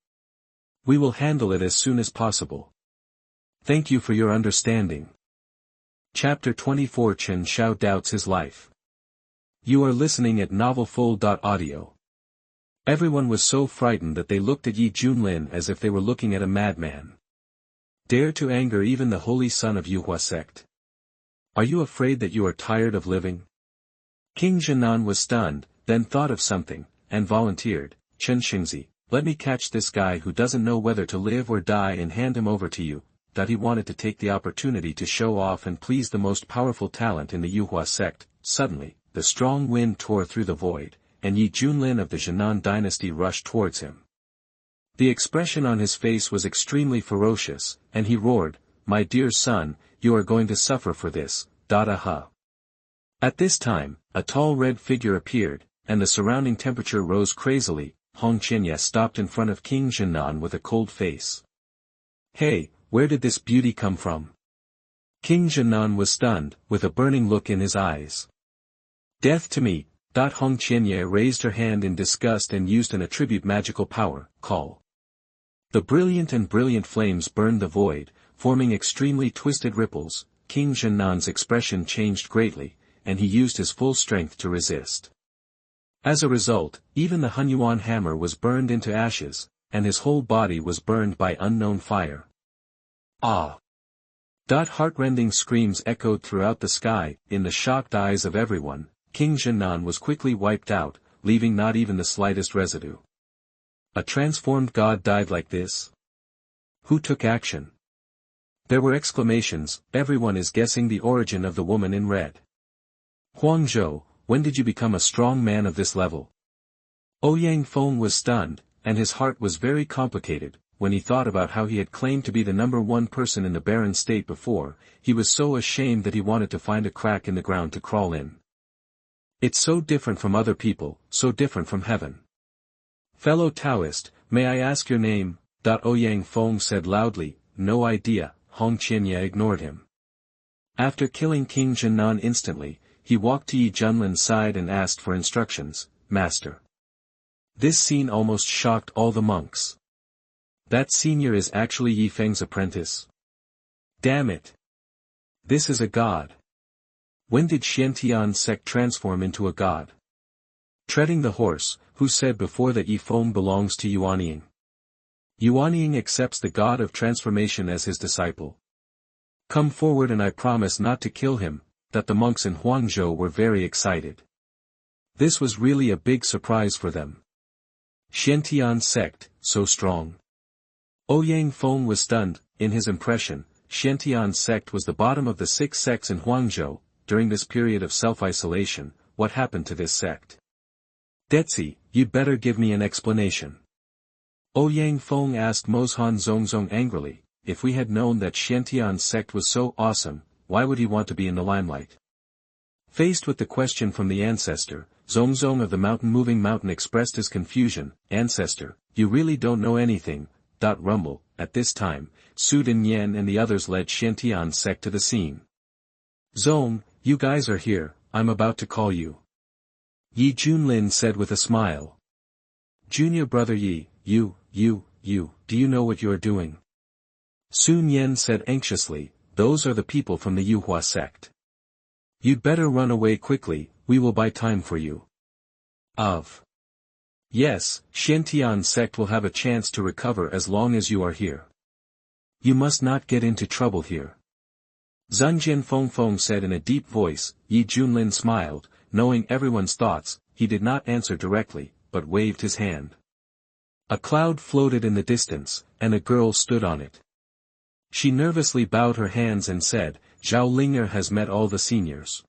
We will handle it as soon as possible. Thank you for your understanding. Chapter 24 Chen Xiao doubts his life. You are listening at novelfull.audio. Everyone was so frightened that they looked at Yi Junlin as if they were looking at a madman. Dare to anger even the holy son of Yuhua sect. Are you afraid that you are tired of living? King Xuanhuan was stunned, then thought of something, and volunteered, Chen Xiao, let me catch this guy who doesn't know whether to live or die and hand him over to you. That he wanted to take the opportunity to show off and please the most powerful talent in the Yuhua sect. Suddenly, the strong wind tore through the void, and Yi Junlin of the Xuanhuan dynasty rushed towards him. The expression on his face was extremely ferocious, and he roared, my dear son, you are going to suffer for this, Dada. At this time, a tall red figure appeared, and the surrounding temperature rose crazily. Hongqianye stopped in front of King Xuanhuan with a cold face. Hey, where did this beauty come from? King Xuanhuan was stunned, with a burning look in his eyes. Death to me. Hongqianye raised her hand in disgust and used an attribute magical power, call. The brilliant flames burned the void, forming extremely twisted ripples. King Xuanhuan's expression changed greatly, and he used his full strength to resist. As a result, even the Xuanhuan hammer was burned into ashes, and his whole body was burned by unknown fire. Ah! Heartrending screams echoed throughout the sky. In the shocked eyes of everyone, King Xuanhuan was quickly wiped out, leaving not even the slightest residue. A transformed god died like this? Who took action? There were exclamations. Everyone is guessing the origin of the woman in red. Huangzhou, when did you become a strong man of this level? Ouyang Feng was stunned, and his heart was very complicated. When he thought about how he had claimed to be the #1 person in the barren state before, he was so ashamed that he wanted to find a crack in the ground to crawl in. It's so different from other people, so different from heaven. Fellow Taoist, may I ask your name? Ouyang Feng said loudly. No idea. Hongqianye ignored him. After killing King Xuanhuan instantly, he walked to Yi Junlin's side and asked for instructions, Master. This scene almost shocked all the monks. That senior is actually Yi Feng's apprentice. Damn it. This is a god. When did Xiantian's sect transform into a god? Treading the horse, who said before that Yi Feng belongs to Yuanying? Yuanying accepts the god of transformation as his disciple. Come forward and I promise not to kill him. That the monks in Huangzhou were very excited. This was really a big surprise for them. Xiantian's sect, so strong. Ouyang Feng was stunned. In his impression, Xiantian's sect was the bottom of the 6 sects in Huangzhou. During this period of self-isolation, what happened to this sect? Detzi, you'd better give me an explanation. Ouyang Feng asked Mozhan Zongzong angrily. If we had known that Xiantian's sect was so awesome, why would he want to be in the limelight? Faced with the question from the ancestor, Zongzong of the moving mountain expressed his confusion. Ancestor, you really don't know anything. Rumble. At this time, Su Dinyan and the others led Xiantian's sect to the scene. Zong, you guys are here, I'm about to call you. Yi Junlin said with a smile. Junior brother Yi, you, do you know what you are doing? Sun Yen said anxiously, those are the people from the Yuhua sect. You'd better run away quickly, we will buy time for you. Yes, Xiantian's sect will have a chance to recover as long as you are here. You must not get into trouble here. Zunjian Feng said in a deep voice. Yi Junlin smiled, knowing everyone's thoughts. He did not answer directly, but waved his hand. A cloud floated in the distance, and a girl stood on it. She nervously bowed her hands and said, Zhao Linger has met all the seniors.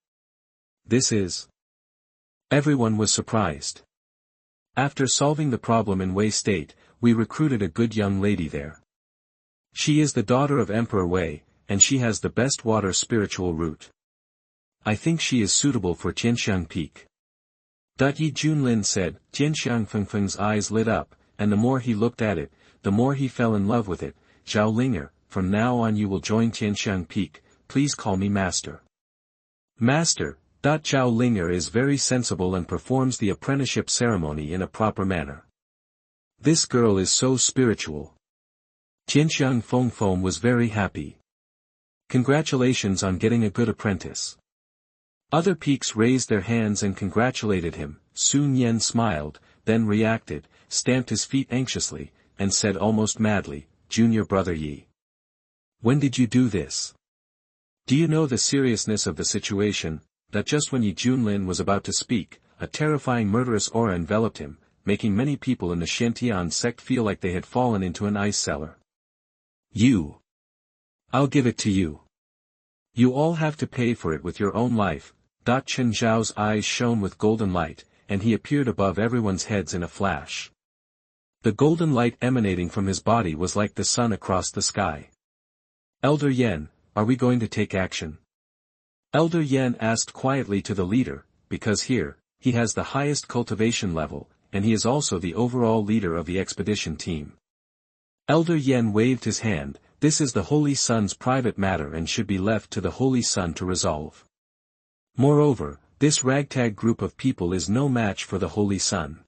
This is... Everyone was surprised. After solving the problem in Wei State, we recruited a good young lady there. She is the daughter of Emperor Wei, and she has the best water spiritual root. I think she is suitable for Tianxiang Peak. Yi Junlin said. Tianxiang Fengfeng's eyes lit up, and the more he looked at it, the more he fell in love with it. Zhao Linger, from now on you will join Tianxiang Peak, please call me Master. Master. Zhao Linger is very sensible and performs the apprenticeship ceremony in a proper manner. This girl is so spiritual. Tianxiang Fengfeng was very happy. Congratulations on getting a good apprentice. Other peaks raised their hands and congratulated him. Sun Yen smiled, then reacted, stamped his feet anxiously, and said almost madly, Junior brother Yi. When did you do this? Do you know the seriousness of the situation, that just when Yi Junlin was about to speak, a terrifying murderous aura enveloped him, making many people in the Xiantian sect feel like they had fallen into an ice cellar. You. I'll give it to you. You all have to pay for it with your own life. Chen Xiao's eyes shone with golden light, and he appeared above everyone's heads in a flash. The golden light emanating from his body was like the sun across the sky. Elder Yen, are we going to take action? Elder Yen asked quietly to the leader, because here, he has the highest cultivation level, and he is also the overall leader of the expedition team. Elder Yen waved his hand. This is the Holy Sun's private matter and should be left to the Holy Sun to resolve. Moreover, this ragtag group of people is no match for the Holy Sun.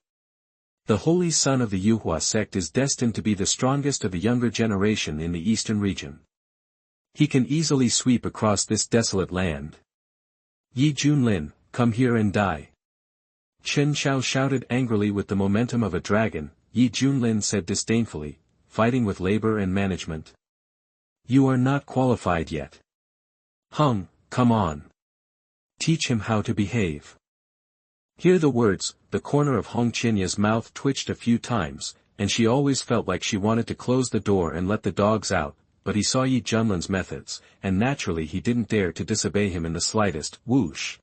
The Holy Sun of the Yuhua sect is destined to be the strongest of the younger generation in the eastern region. He can easily sweep across this desolate land. Yi Junlin, come here and die. Chen Xiao shouted angrily with the momentum of a dragon. Yi Junlin said disdainfully, fighting with labor and management. You are not qualified yet. Hung, come on. Teach him how to behave. Hear the words, the corner of Hong Qinya's mouth twitched a few times, and she always felt like she wanted to close the door and let the dogs out, but he saw Yi Junlin's methods, and naturally he didn't dare to disobey him in the slightest. Whoosh.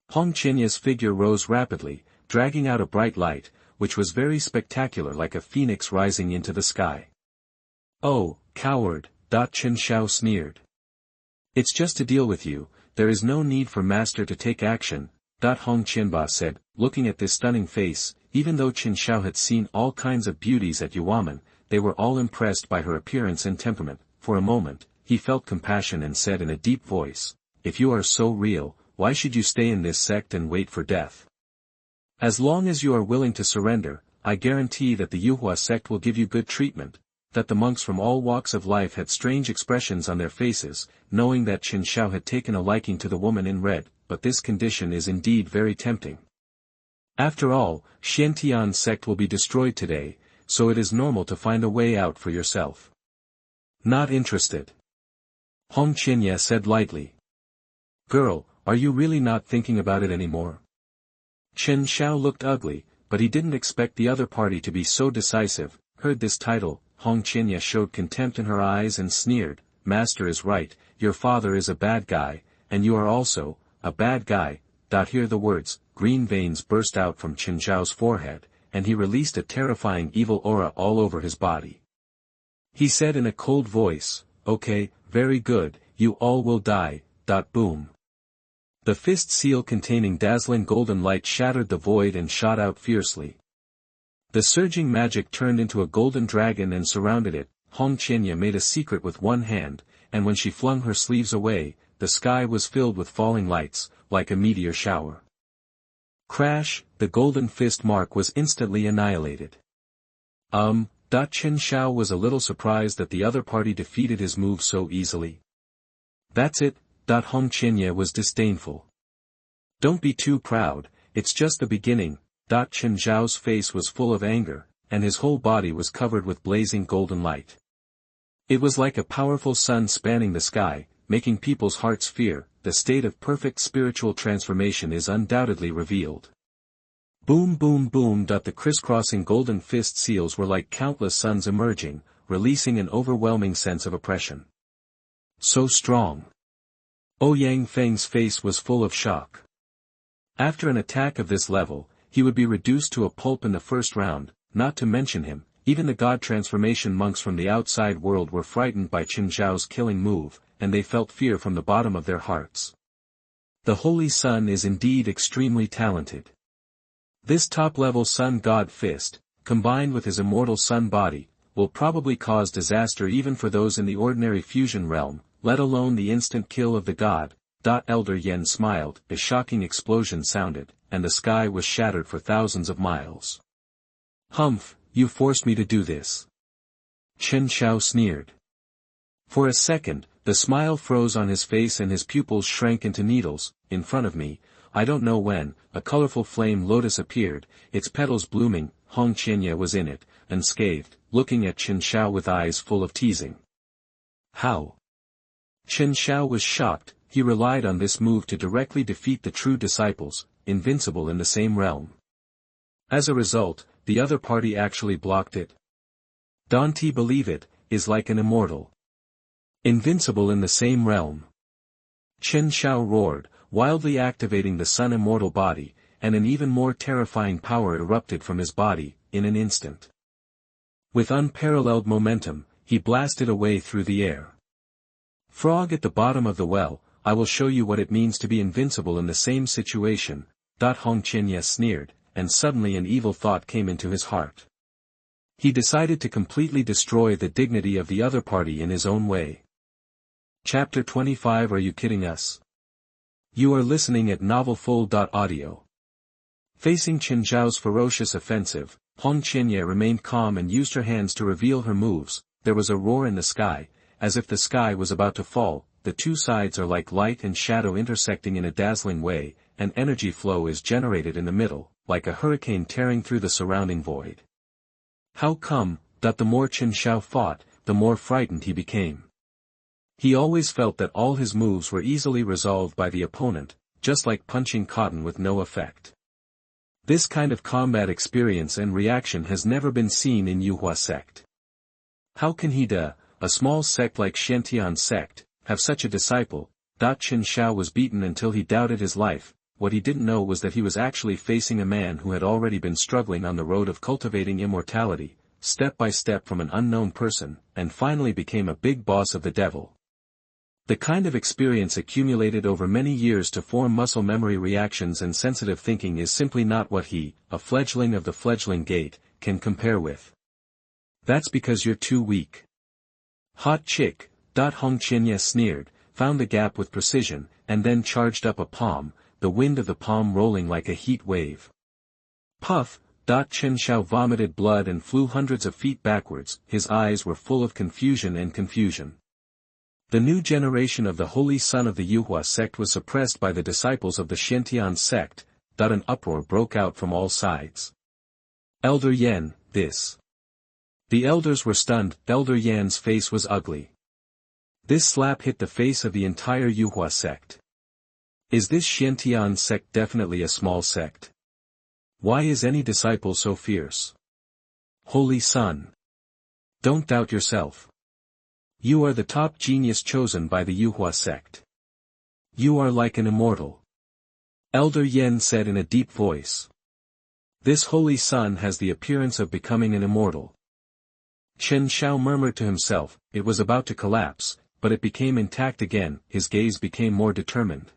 Hong Qinya's figure rose rapidly, dragging out a bright light, which was very spectacular like a phoenix rising into the sky. Oh, coward, Chen Xiao sneered. It's just to deal with you, there is no need for master to take action, Hong Qinba said, looking at this stunning face. Even though Chen Xiao had seen all kinds of beauties at Yuamen, they were all impressed by her appearance and temperament. For a moment, he felt compassion and said in a deep voice, if you are so real, why should you stay in this sect and wait for death? As long as you are willing to surrender, I guarantee that the Yuhua sect will give you good treatment. That the monks from all walks of life had strange expressions on their faces, knowing that Chen Xiao had taken a liking to the woman in red, but this condition is indeed very tempting. After all, Xiantian sect will be destroyed today, so it is normal to find a way out for yourself. Not interested. Hong Qinya said lightly. Girl, are you really not thinking about it anymore? Chen Xiao looked ugly, but he didn't expect the other party to be so decisive. Heard this title, Hong Qinya showed contempt in her eyes and sneered, Master is right, your father is a bad guy, and you are also, a bad guy. Hear the words, green veins burst out from Chen Xiao's forehead, and he released a terrifying evil aura all over his body. He said in a cold voice, okay, very good, you all will die. Boom. The fist seal containing dazzling golden light shattered the void and shot out fiercely. The surging magic turned into a golden dragon and surrounded it. Hong Qinya made a secret with one hand, and when she flung her sleeves away, the sky was filled with falling lights, like a meteor shower. Crash, the golden fist mark was instantly annihilated. Chen Xiao was a little surprised that the other party defeated his move so easily. That's it, Hong Qinya was disdainful. Don't be too proud, it's just the beginning. Chen Xiao's face was full of anger, and his whole body was covered with blazing golden light. It was like a powerful sun spanning the sky, making people's hearts fear. The state of perfect spiritual transformation is undoubtedly revealed. Boom boom boom. The crisscrossing golden fist seals were like countless suns emerging, releasing an overwhelming sense of oppression. So strong. Ouyang Feng's face was full of shock. After an attack of this level, he would be reduced to a pulp in the first round. Not to mention him, even the god transformation monks from the outside world were frightened by Chen Xiao's killing move, and they felt fear from the bottom of their hearts. The Holy Sun is indeed extremely talented. This top-level sun god fist, combined with his immortal sun body, will probably cause disaster even for those in the ordinary fusion realm, let alone the instant kill of the god. Elder Yen smiled. A shocking explosion sounded, and the sky was shattered for thousands of miles. Humph, you forced me to do this. Chen Xiao sneered. For a second, The smile froze on his face and his pupils shrank into needles. In front of me, I don't know when, a colorful flame lotus appeared, its petals blooming. Hong Qianye was in it, unscathed, looking at Chen Xiao with eyes full of teasing. How? Chen Xiao was shocked. He relied on this move to directly defeat the true disciples, invincible in the same realm. As a result, the other party actually blocked it. Don't he believe it, is like an immortal. Invincible in the same realm. Chen Xiao roared, wildly activating the sun immortal body, and an even more terrifying power erupted from his body, in an instant. With unparalleled momentum, he blasted away through the air. Frog at the bottom of the well, I will show you what it means to be invincible in the same situation. Hong Qianye sneered, and suddenly an evil thought came into his heart. He decided to completely destroy the dignity of the other party in his own way. Chapter 25. Are you kidding us? You are listening at novelfull.audio. Facing Chen Xiao's ferocious offensive, Hong Qianye remained calm and used her hands to reveal her moves. There was a roar in the sky, as if the sky was about to fall. The two sides are like light and shadow intersecting in a dazzling way, and energy flow is generated in the middle, like a hurricane tearing through the surrounding void. How come? The more Chen Xiao fought, the more frightened he became. He always felt that all his moves were easily resolved by the opponent, just like punching cotton with no effect. This kind of combat experience and reaction has never been seen in Yuhua sect. How can a small sect like Xiantian sect, have such a disciple? Chen Xiao was beaten until he doubted his life. What he didn't know was that he was actually facing a man who had already been struggling on the road of cultivating immortality, step by step from an unknown person, and finally became a big boss of the devil. The kind of experience accumulated over many years to form muscle memory reactions and sensitive thinking is simply not what he, a fledgling of the fledgling gate, can compare with. That's because you're too weak. Hot chick. Hong Qianye sneered, found the gap with precision, and then charged up a palm, the wind of the palm rolling like a heat wave. Puff. Chen Xiao vomited blood and flew hundreds of feet backwards. His eyes were full of confusion and confusion. The new generation of the holy son of the Yuhua sect was suppressed by the disciples of the Xiantian sect. An uproar broke out from all sides. Elder Yan, this. The elders were stunned. Elder Yan's face was ugly. This slap hit the face of the entire Yuhua sect. Is this Xiantian sect definitely a small sect? Why is any disciple so fierce? Holy son. Don't doubt yourself. You are the top genius chosen by the Yuhua sect. You are like an immortal. Elder Yan said in a deep voice. This holy son has the appearance of becoming an immortal. Chen Xiao murmured to himself. It was about to collapse, but it became intact again. His gaze became more determined.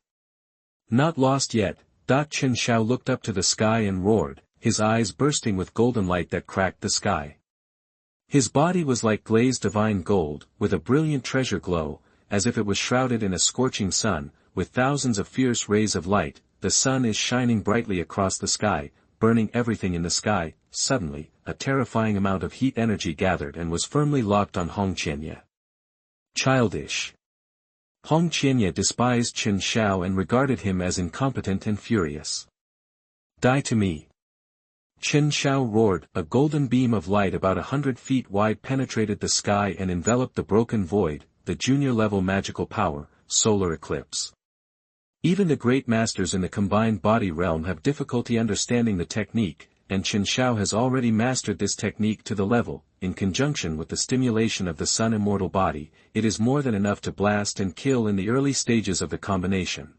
Not lost yet. Chen Xiao looked up to the sky and roared, his eyes bursting with golden light that cracked the sky. His body was like glazed divine gold, with a brilliant treasure glow, as if it was shrouded in a scorching sun, with thousands of fierce rays of light. The sun is shining brightly across the sky, burning everything in the sky. Suddenly, a terrifying amount of heat energy gathered and was firmly locked on Hong Qianye. Childish. Hong Qianye despised Chen Xiao and regarded him as incompetent and furious. Die to me. Chen Xiao roared. A golden beam of light about 100 feet wide penetrated the sky and enveloped the broken void, the junior-level magical power, solar eclipse. Even the great masters in the combined body realm have difficulty understanding the technique, and Chen Xiao has already mastered this technique to the level. In conjunction with the stimulation of the sun immortal body, it is more than enough to blast and kill in the early stages of the combination.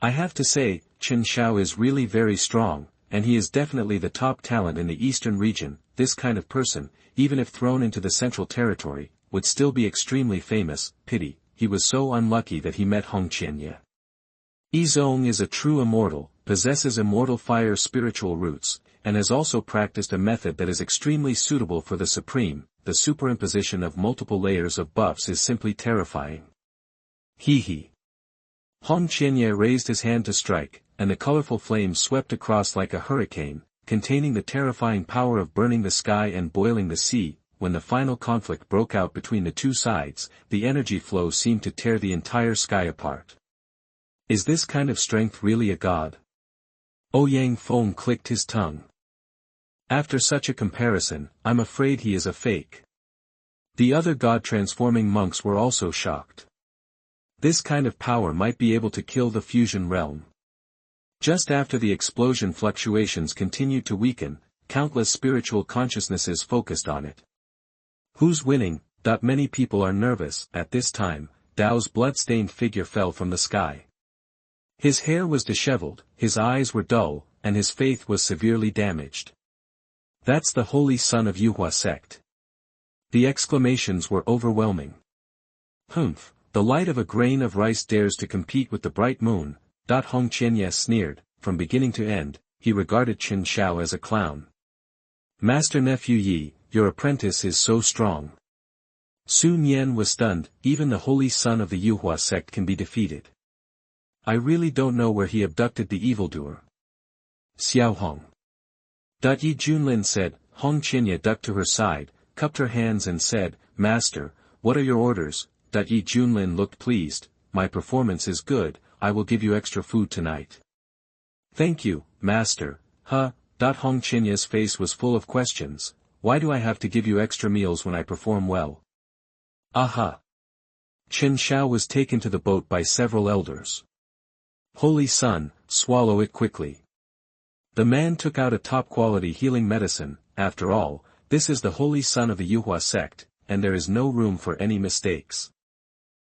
I have to say, Chen Xiao is really very strong, and he is definitely the top talent in the eastern region. This kind of person, even if thrown into the central territory, would still be extremely famous. Pity, he was so unlucky that he met Hong Qianye. Yizong is a true immortal, possesses immortal fire spiritual roots, and has also practiced a method that is extremely suitable for the supreme. The superimposition of multiple layers of buffs is simply terrifying. Hee. Hong Qianye raised his hand to strike, and the colorful flame swept across like a hurricane, containing the terrifying power of burning the sky and boiling the sea. when the final conflict broke out between the two sides, the energy flow seemed to tear the entire sky apart. Is this kind of strength really a god? Ouyang Feng clicked his tongue. After such a comparison, I'm afraid he is a fake. The other god-transforming monks were also shocked. This kind of power might be able to kill the fusion realm. Just after the explosion, fluctuations continued to weaken, countless spiritual consciousnesses focused on it. Who's winning? Many people are nervous. At this time, Dao's blood-stained figure fell from the sky. His hair was disheveled, his eyes were dull, and his faith was severely damaged. That's the holy son of Yuhua sect. The exclamations were overwhelming. Humph, the light of a grain of rice dares to compete with the bright moon. Hong Qianye sneered. From beginning to end, he regarded Chen Xiao as a clown. Master Nephew Yi, your apprentice is so strong. Sun Yan was stunned. Even the holy son of the Yuhua sect can be defeated. I really don't know where he abducted the evildoer. Xuanhuan. Yi Junlin said. Hong Qianye ducked to her side, cupped her hands and said, Master, what are your orders? Yi Junlin looked pleased. My performance is good, I will give you extra food tonight. Thank you, Master. Hong Qianye's face was full of questions. Why do I have to give you extra meals when I perform well? Aha! Chen Xiao was taken to the boat by several elders. Holy son, swallow it quickly. The man took out a top-quality healing medicine. After all, this is the holy son of the Yuhua sect, and there is no room for any mistakes.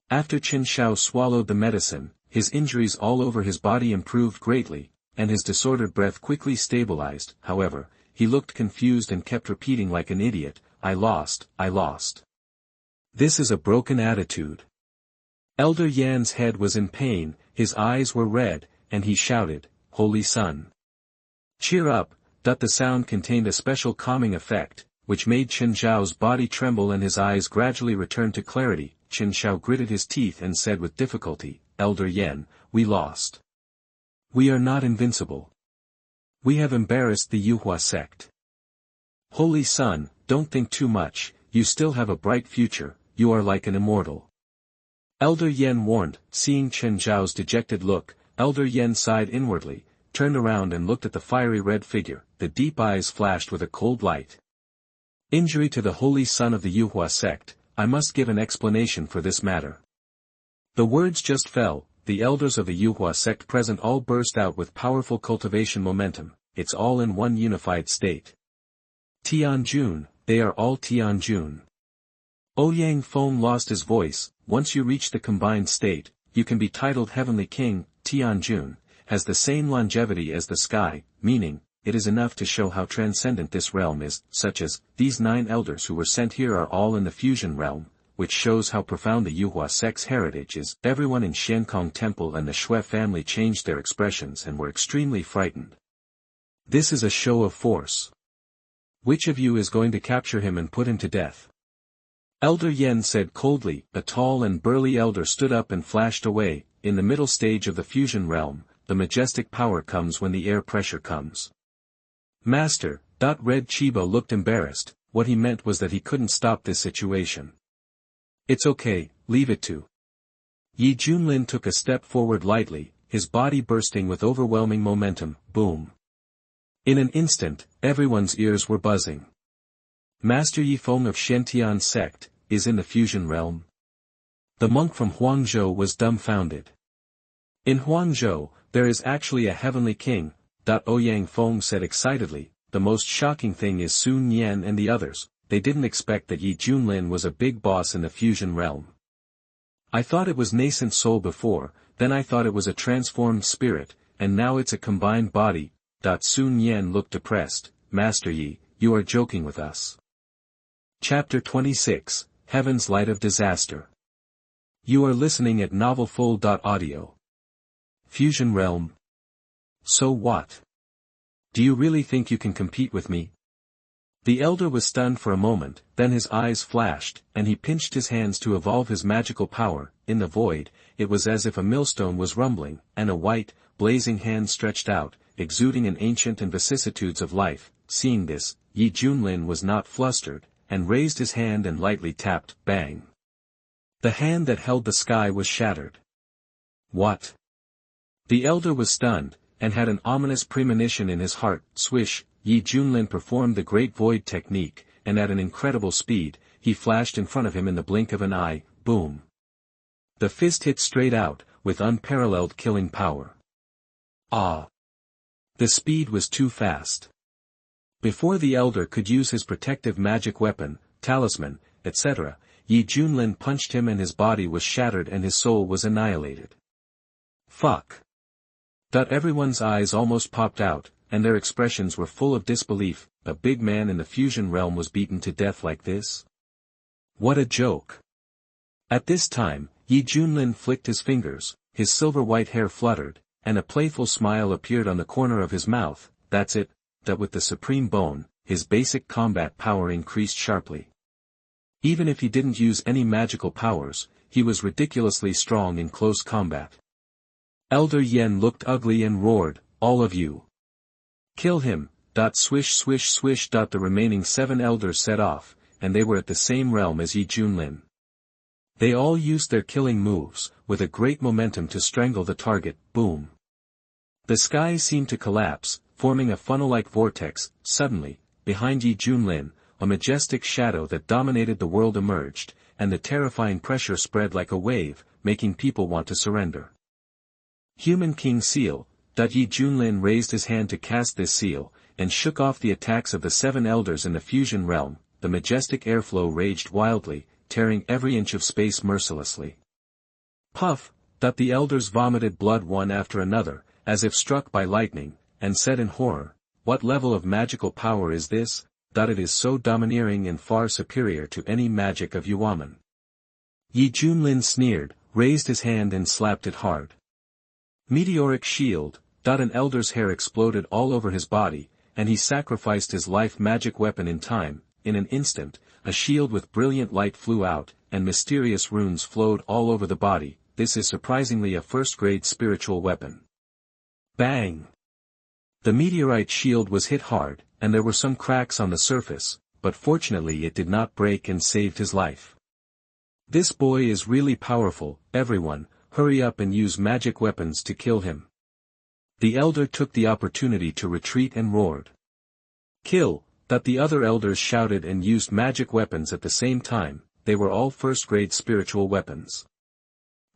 After Chen Xiao swallowed the medicine, his injuries all over his body improved greatly, and his disordered breath quickly stabilized. However, he looked confused and kept repeating like an idiot, I lost, I lost. This is a broken attitude. Elder Yan's head was in pain, his eyes were red, and he shouted, Holy son. Cheer up. The sound contained a special calming effect, which made Chen Xiao's body tremble and his eyes gradually return to clarity. Chen Xiao gritted his teeth and said with difficulty, Elder Yan, we lost. We are not invincible. We have embarrassed the Yuhua sect. Holy son, don't think too much, you still have a bright future, you are like an immortal. Elder Yan warned. Seeing Chen Xiao's dejected look, Elder Yan sighed inwardly, turned around and looked at the fiery red figure. The deep eyes flashed with a cold light. Injury to the holy son of the Yuhua sect, I must give an explanation for this matter. The words just fell, the elders of the Yuhua sect present all burst out with powerful cultivation momentum. It's all in one unified state. Tianjun, they are all Tianjun. Ouyang Feng lost his voice. Once you reach the combined state, you can be titled Heavenly King. Tianjun has the same longevity as the sky, meaning, it is enough to show how transcendent this realm is, such as, these 9 elders who were sent here are all in the fusion realm, which shows how profound the Yuhua sect's heritage is. Everyone in Xiankong Temple and the Shui family changed their expressions and were extremely frightened. This is a show of force. Which of you is going to capture him and put him to death? Elder Yan said coldly. A tall and burly elder stood up and flashed away. In the middle stage of the fusion realm, the majestic power comes when the air pressure comes. Master. Red Chiba looked embarrassed. What he meant was that he couldn't stop this situation. It's okay, leave it to. Yi Junlin took a step forward lightly, his body bursting with overwhelming momentum. Boom. In an instant, everyone's ears were buzzing. Master Yi Feng of Shentian sect, is in the fusion realm. The monk from Huangzhou was dumbfounded. In Huangzhou, there is actually a heavenly king. Ouyang Feng said excitedly. The most shocking thing is Sun Yan and the others, they didn't expect that Yi Junlin was a big boss in the fusion realm. I thought it was nascent soul before, then I thought it was a transformed spirit, and now it's a combined body. Sun Yan looked depressed. Master Yi, you are joking with us. Chapter 26, Heaven's Light of Disaster. You are listening at novelfull.audio. Fusion realm. So what? Do you really think you can compete with me? The elder was stunned for a moment, then his eyes flashed, and he pinched his hands to evolve his magical power. In the void, it was as if a millstone was rumbling, and a white, blazing hand stretched out, exuding an ancient and vicissitudes of life. Seeing this, Yi Junlin was not flustered. and raised his hand and lightly tapped, bang. The hand that held the sky was shattered. What? The elder was stunned, and had an ominous premonition in his heart. Swish, Yi Junlin performed the Great Void technique, and at an incredible speed, he flashed in front of him in the blink of an eye, boom. The fist hit straight out, with unparalleled killing power. Ah! The speed was too fast. Before the elder could use his protective magic weapon, talisman, etc., Yi Junlin punched him and his body was shattered and his soul was annihilated. Fuck! Everyone's eyes almost popped out, and their expressions were full of disbelief. A big man in the fusion realm was beaten to death like this? What a joke! At this time, Yi Junlin flicked his fingers, his silver-white hair fluttered, and a playful smile appeared on the corner of his mouth. That's it, that with the supreme bone, his basic combat power increased sharply. Even if he didn't use any magical powers, he was ridiculously strong in close combat. Elder Yen looked ugly and roared, "All of you! Kill him!" Swish swish swish. The remaining 7 elders set off, and they were at the same realm as Yi Junlin. They all used their killing moves, with a great momentum to strangle the target, boom. The sky seemed to collapse, forming a funnel-like vortex. Suddenly, behind Yi Junlin, a majestic shadow that dominated the world emerged, and the terrifying pressure spread like a wave, making people want to surrender. Human King Seal. Yi Junlin raised his hand to cast this seal, and shook off the attacks of the 7 elders in the fusion realm. The majestic airflow raged wildly, tearing every inch of space mercilessly. Puff! The elders vomited blood one after another, as if struck by lightning, and said in horror, "What level of magical power is this? It is so domineering and far superior to any magic of Yuaman." Yi Junlin sneered, raised his hand and slapped it hard. Meteoric shield. An elder's hair exploded all over his body, and he sacrificed his life magic weapon in time. In an instant, a shield with brilliant light flew out, and mysterious runes flowed all over the body. This is surprisingly a first-grade spiritual weapon. Bang! The meteorite shield was hit hard, and there were some cracks on the surface, but fortunately it did not break and saved his life. This boy is really powerful. Everyone, hurry up and use magic weapons to kill him. The elder took the opportunity to retreat and roared. Kill! The other elders shouted and used magic weapons at the same time. They were all first-grade spiritual weapons.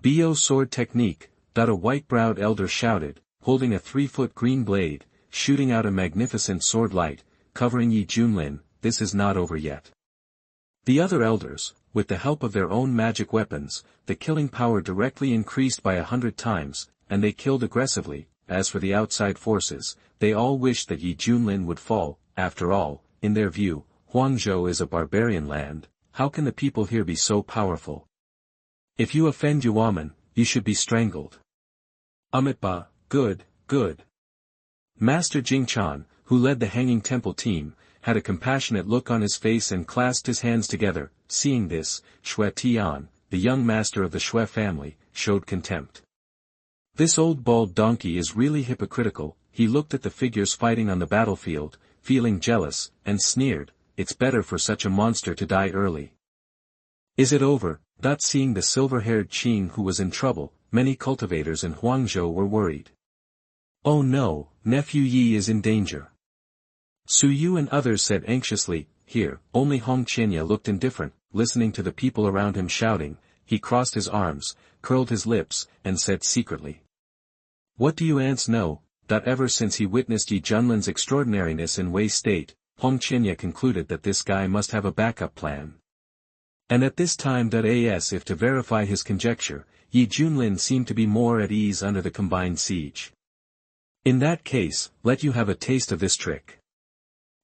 Bo sword technique. A white-browed elder shouted, holding a 3-foot green blade, shooting out a magnificent sword light, covering Yi Junlin. This is not over yet. The other elders, with the help of their own magic weapons, the killing power directly increased by 100 times, and they killed aggressively. As for the outside forces, they all wished that Yi Junlin would fall. After all, in their view, Huangzhou is a barbarian land. How can the people here be so powerful? If you offend Yuaman, you should be strangled. Amitba, good, good. Master Jingchan, who led the Hanging Temple team, had a compassionate look on his face and clasped his hands together. Seeing this, Xue Tian, the young master of the Xue family, showed contempt. This old bald donkey is really hypocritical. He looked at the figures fighting on the battlefield, feeling jealous, and sneered, "It's better for such a monster to die early." Is it over? Seeing the silver-haired Qing who was in trouble, many cultivators in Huangzhou were worried. "Oh no, nephew Yi is in danger." Su Yu and others said anxiously, "Here." Only Hong Qinya looked indifferent, listening to the people around him shouting. He crossed his arms, curled his lips, and said secretly, "What do you ants know?" Ever since he witnessed Yi Junlin's extraordinariness in Wei State, Hong Qinya concluded that this guy must have a backup plan. And at this time as if to verify his conjecture, Yi Junlin seemed to be more at ease under the combined siege. "In that case, let you have a taste of this trick."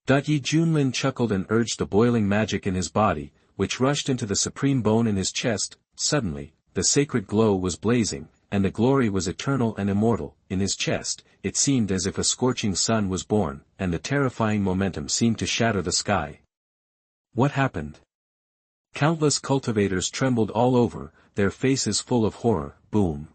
Yi Junlin chuckled and urged the boiling magic in his body, which rushed into the supreme bone in his chest. Suddenly, the sacred glow was blazing, and the glory was eternal and immortal. In his chest, it seemed as if a scorching sun was born, and the terrifying momentum seemed to shatter the sky. What happened? Countless cultivators trembled all over, their faces full of horror. Boom!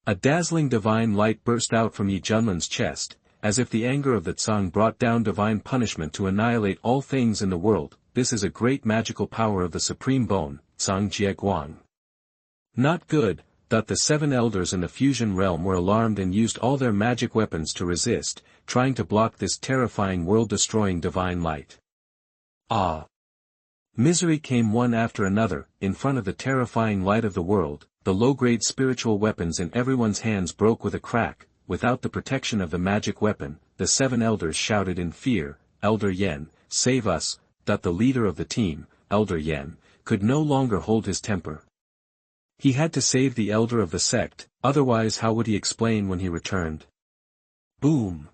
A dazzling divine light burst out from Yi Junlin's chest, as if the anger of the Tsang brought down divine punishment to annihilate all things in the world. This is a great magical power of the supreme bone, Tsang Jieguang. Not good. The 7 elders in the fusion realm were alarmed and used all their magic weapons to resist, trying to block this terrifying world-destroying divine light. Ah! Misery came one after another. In front of the terrifying light of the world, the low-grade spiritual weapons in everyone's hands broke with a crack. Without the protection of the magic weapon, the 7 elders shouted in fear, "Elder Yen, save us!" The leader of the team, Elder Yen, could no longer hold his temper. He had to save the elder of the sect, otherwise how would he explain when he returned? Boom!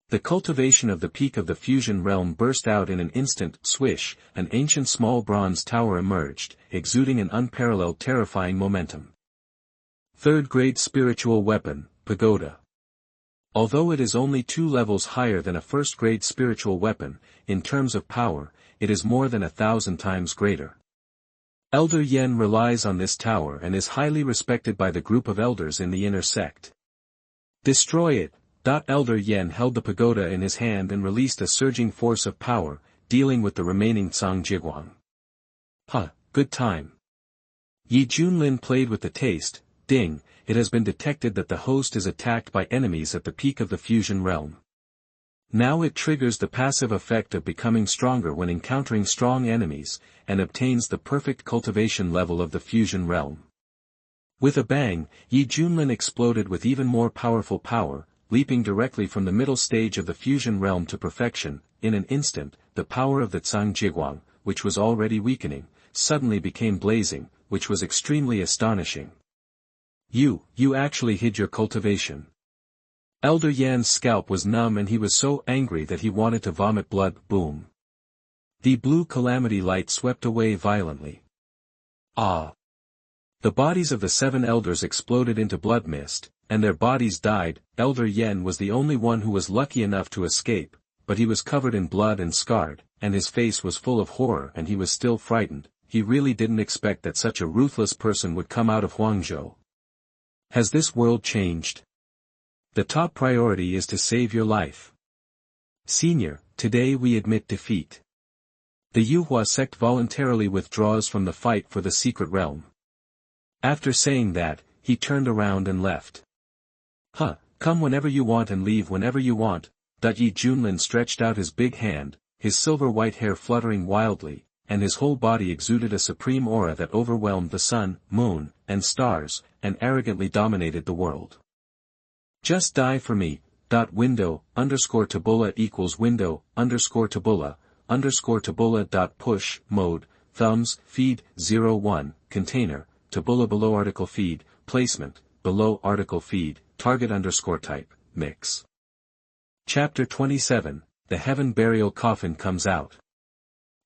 The cultivation of the peak of the fusion realm burst out in an instant. Swish, an ancient small bronze tower emerged, exuding an unparalleled terrifying momentum. Third-grade spiritual weapon, Pagoda. Although it is only 2 levels higher than a first-grade spiritual weapon, in terms of power, it is more than 1,000 times greater. Elder Yen relies on this tower and is highly respected by the group of elders in the inner sect. Destroy it! Elder Yen held the pagoda in his hand and released a surging force of power, dealing with the remaining Tsang Jieguang. Good time. Yi Junlin played with the taste. Ding, it has been detected that the host is attacked by enemies at the peak of the fusion realm. Now it triggers the passive effect of becoming stronger when encountering strong enemies, and obtains the perfect cultivation level of the fusion realm. With a bang, Yi Junlin exploded with even more powerful power, leaping directly from the middle stage of the fusion realm to perfection. In an instant, the power of the Tsang Jieguang, which was already weakening, suddenly became blazing, which was extremely astonishing. You actually hid your cultivation. Elder Yan's scalp was numb and he was so angry that he wanted to vomit blood. Boom. The blue calamity light swept away violently. Ah! The bodies of the 7 elders exploded into blood mist, and their bodies died. Elder Yen was the only one who was lucky enough to escape, but he was covered in blood and scarred, and his face was full of horror and he was still frightened. He really didn't expect that such a ruthless person would come out of Huangzhou. Has this world changed? The top priority is to save your life. Senior, today we admit defeat. The Yuhua sect voluntarily withdraws from the fight for the secret realm. After saying that, he turned around and left. Come whenever you want and leave whenever you want. Yi Junlin stretched out his big hand, his silver-white hair fluttering wildly, and his whole body exuded a supreme aura that overwhelmed the sun, moon, and stars, and arrogantly dominated the world. Just die for me. Window, _tabula equals window, _tabula, push, mode, thumbs, feed, 01, container, tabula below article feed, placement, below article feed, target _type, mix. Chapter 27, The Heaven Burial Coffin comes out.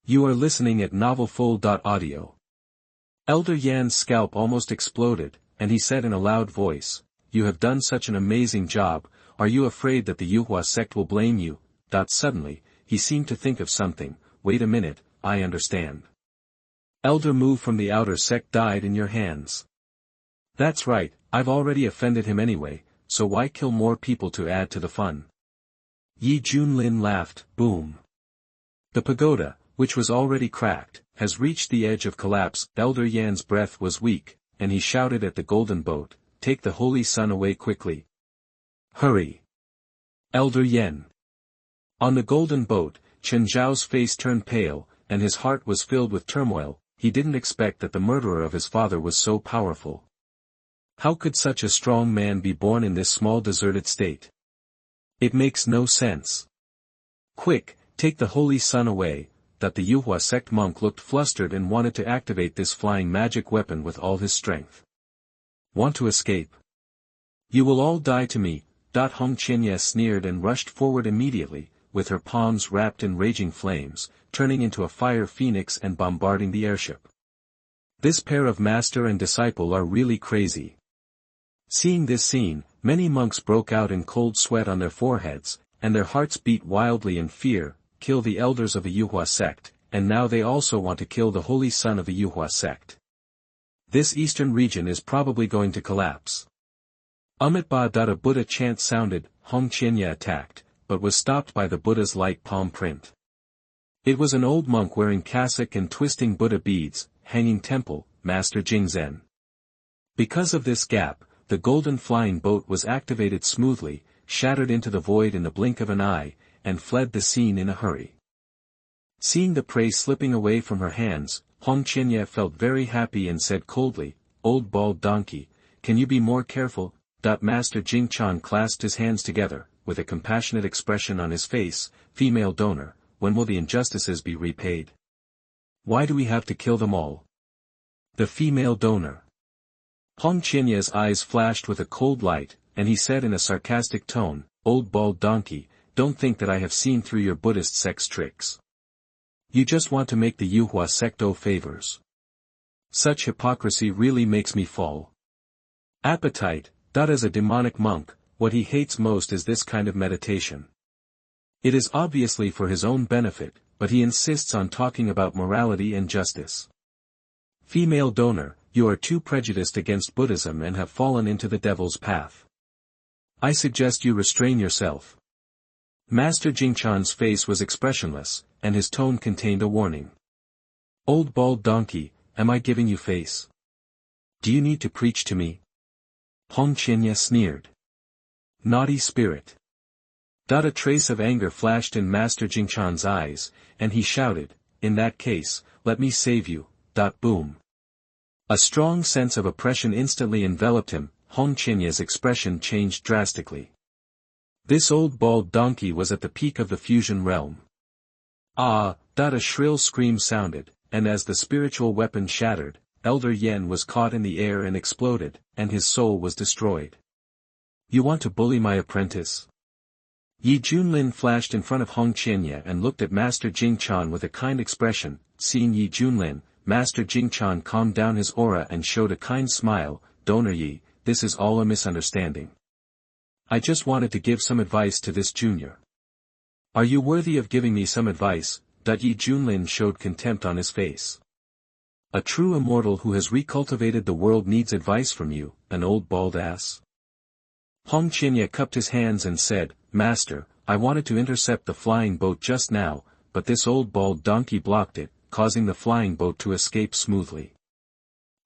You are listening at novelfull.audio. Elder Yan's scalp almost exploded, and he said in a loud voice, "You have done such an amazing job, are you afraid that the Yuhua sect will blame you?" Suddenly, he seemed to think of something. Wait a minute, I understand. Elder Mu from the outer sect died in your hands. That's right, I've already offended him anyway, so why kill more people to add to the fun? Yi Junlin laughed. Boom. The pagoda, which was already cracked, has reached the edge of collapse. Elder Yan's breath was weak, and he shouted at the golden boat, "Take the holy sun away quickly. Hurry. Elder Yen." On the golden boat, Chen Xiao's face turned pale, and his heart was filled with turmoil. He didn't expect that the murderer of his father was so powerful. How could such a strong man be born in this small deserted state? It makes no sense. Quick, take the holy sun away. The Yuhua sect monk looked flustered and wanted to activate this flying magic weapon with all his strength. Want to escape? You will all die to me. Hong Qianye sneered and rushed forward immediately, with her palms wrapped in raging flames, turning into a fire phoenix and bombarding the airship. This pair of master and disciple are really crazy. Seeing this scene, many monks broke out in cold sweat on their foreheads, and their hearts beat wildly in fear. Kill the elders of the Yuhua sect, and now they also want to kill the holy son of the Yuhua sect. This eastern region is probably going to collapse. A Buddha chant sounded. Hong Qianye attacked, but was stopped by the Buddha's light palm print. It was an old monk wearing cassock and twisting Buddha beads, hanging temple, Master Jingzhen. Because of this gap, the golden flying boat was activated smoothly, shattered into the void in the blink of an eye, and fled the scene in a hurry. Seeing the prey slipping away from her hands, Hong Qianye felt very happy and said coldly, "Old bald donkey, can you be more careful?" Master Jingchan clasped his hands together, with a compassionate expression on his face. "Female donor, when will the injustices be repaid? Why do we have to kill them all?" The female donor. Hong Qianye's eyes flashed with a cold light, and he said in a sarcastic tone, "Old bald donkey, don't think that I have seen through your Buddhist sect's tricks. You just want to make the Yuhua sect owe favors. Such hypocrisy really makes me fall. Appetite, as a demonic monk, what he hates most is this kind of meditation. It is obviously for his own benefit, but he insists on talking about morality and justice. Female donor, you are too prejudiced against Buddhism and have fallen into the devil's path. I suggest you restrain yourself." Master Jingchan's face was expressionless, and his tone contained a warning. "Old bald donkey, am I giving you face? Do you need to preach to me?" Hong Qianye sneered. "Naughty spirit." A trace of anger flashed in Master Jingchan's eyes, and he shouted, "In that case, let me save you." Boom. A strong sense of oppression instantly enveloped him. Hong Qianye's expression changed drastically. This old bald donkey was at the peak of the fusion realm. "Ah!" A shrill scream sounded, and as the spiritual weapon shattered, Elder Yen was caught in the air and exploded, and his soul was destroyed. "You want to bully my apprentice?" Yi Junlin flashed in front of Hong Qianye and looked at Master Jingchan with a kind expression. Seeing Yi Junlin, Master Jingchan calmed down his aura and showed a kind smile. "Donor Yi, this is all a misunderstanding. I just wanted to give some advice to this junior." "Are you worthy of giving me some advice?" Yi Junlin showed contempt on his face. "A true immortal who has recultivated the world needs advice from you, an old bald ass." Hong Qianye cupped his hands and said, "Master, I wanted to intercept the flying boat just now, but this old bald donkey blocked it, causing the flying boat to escape smoothly."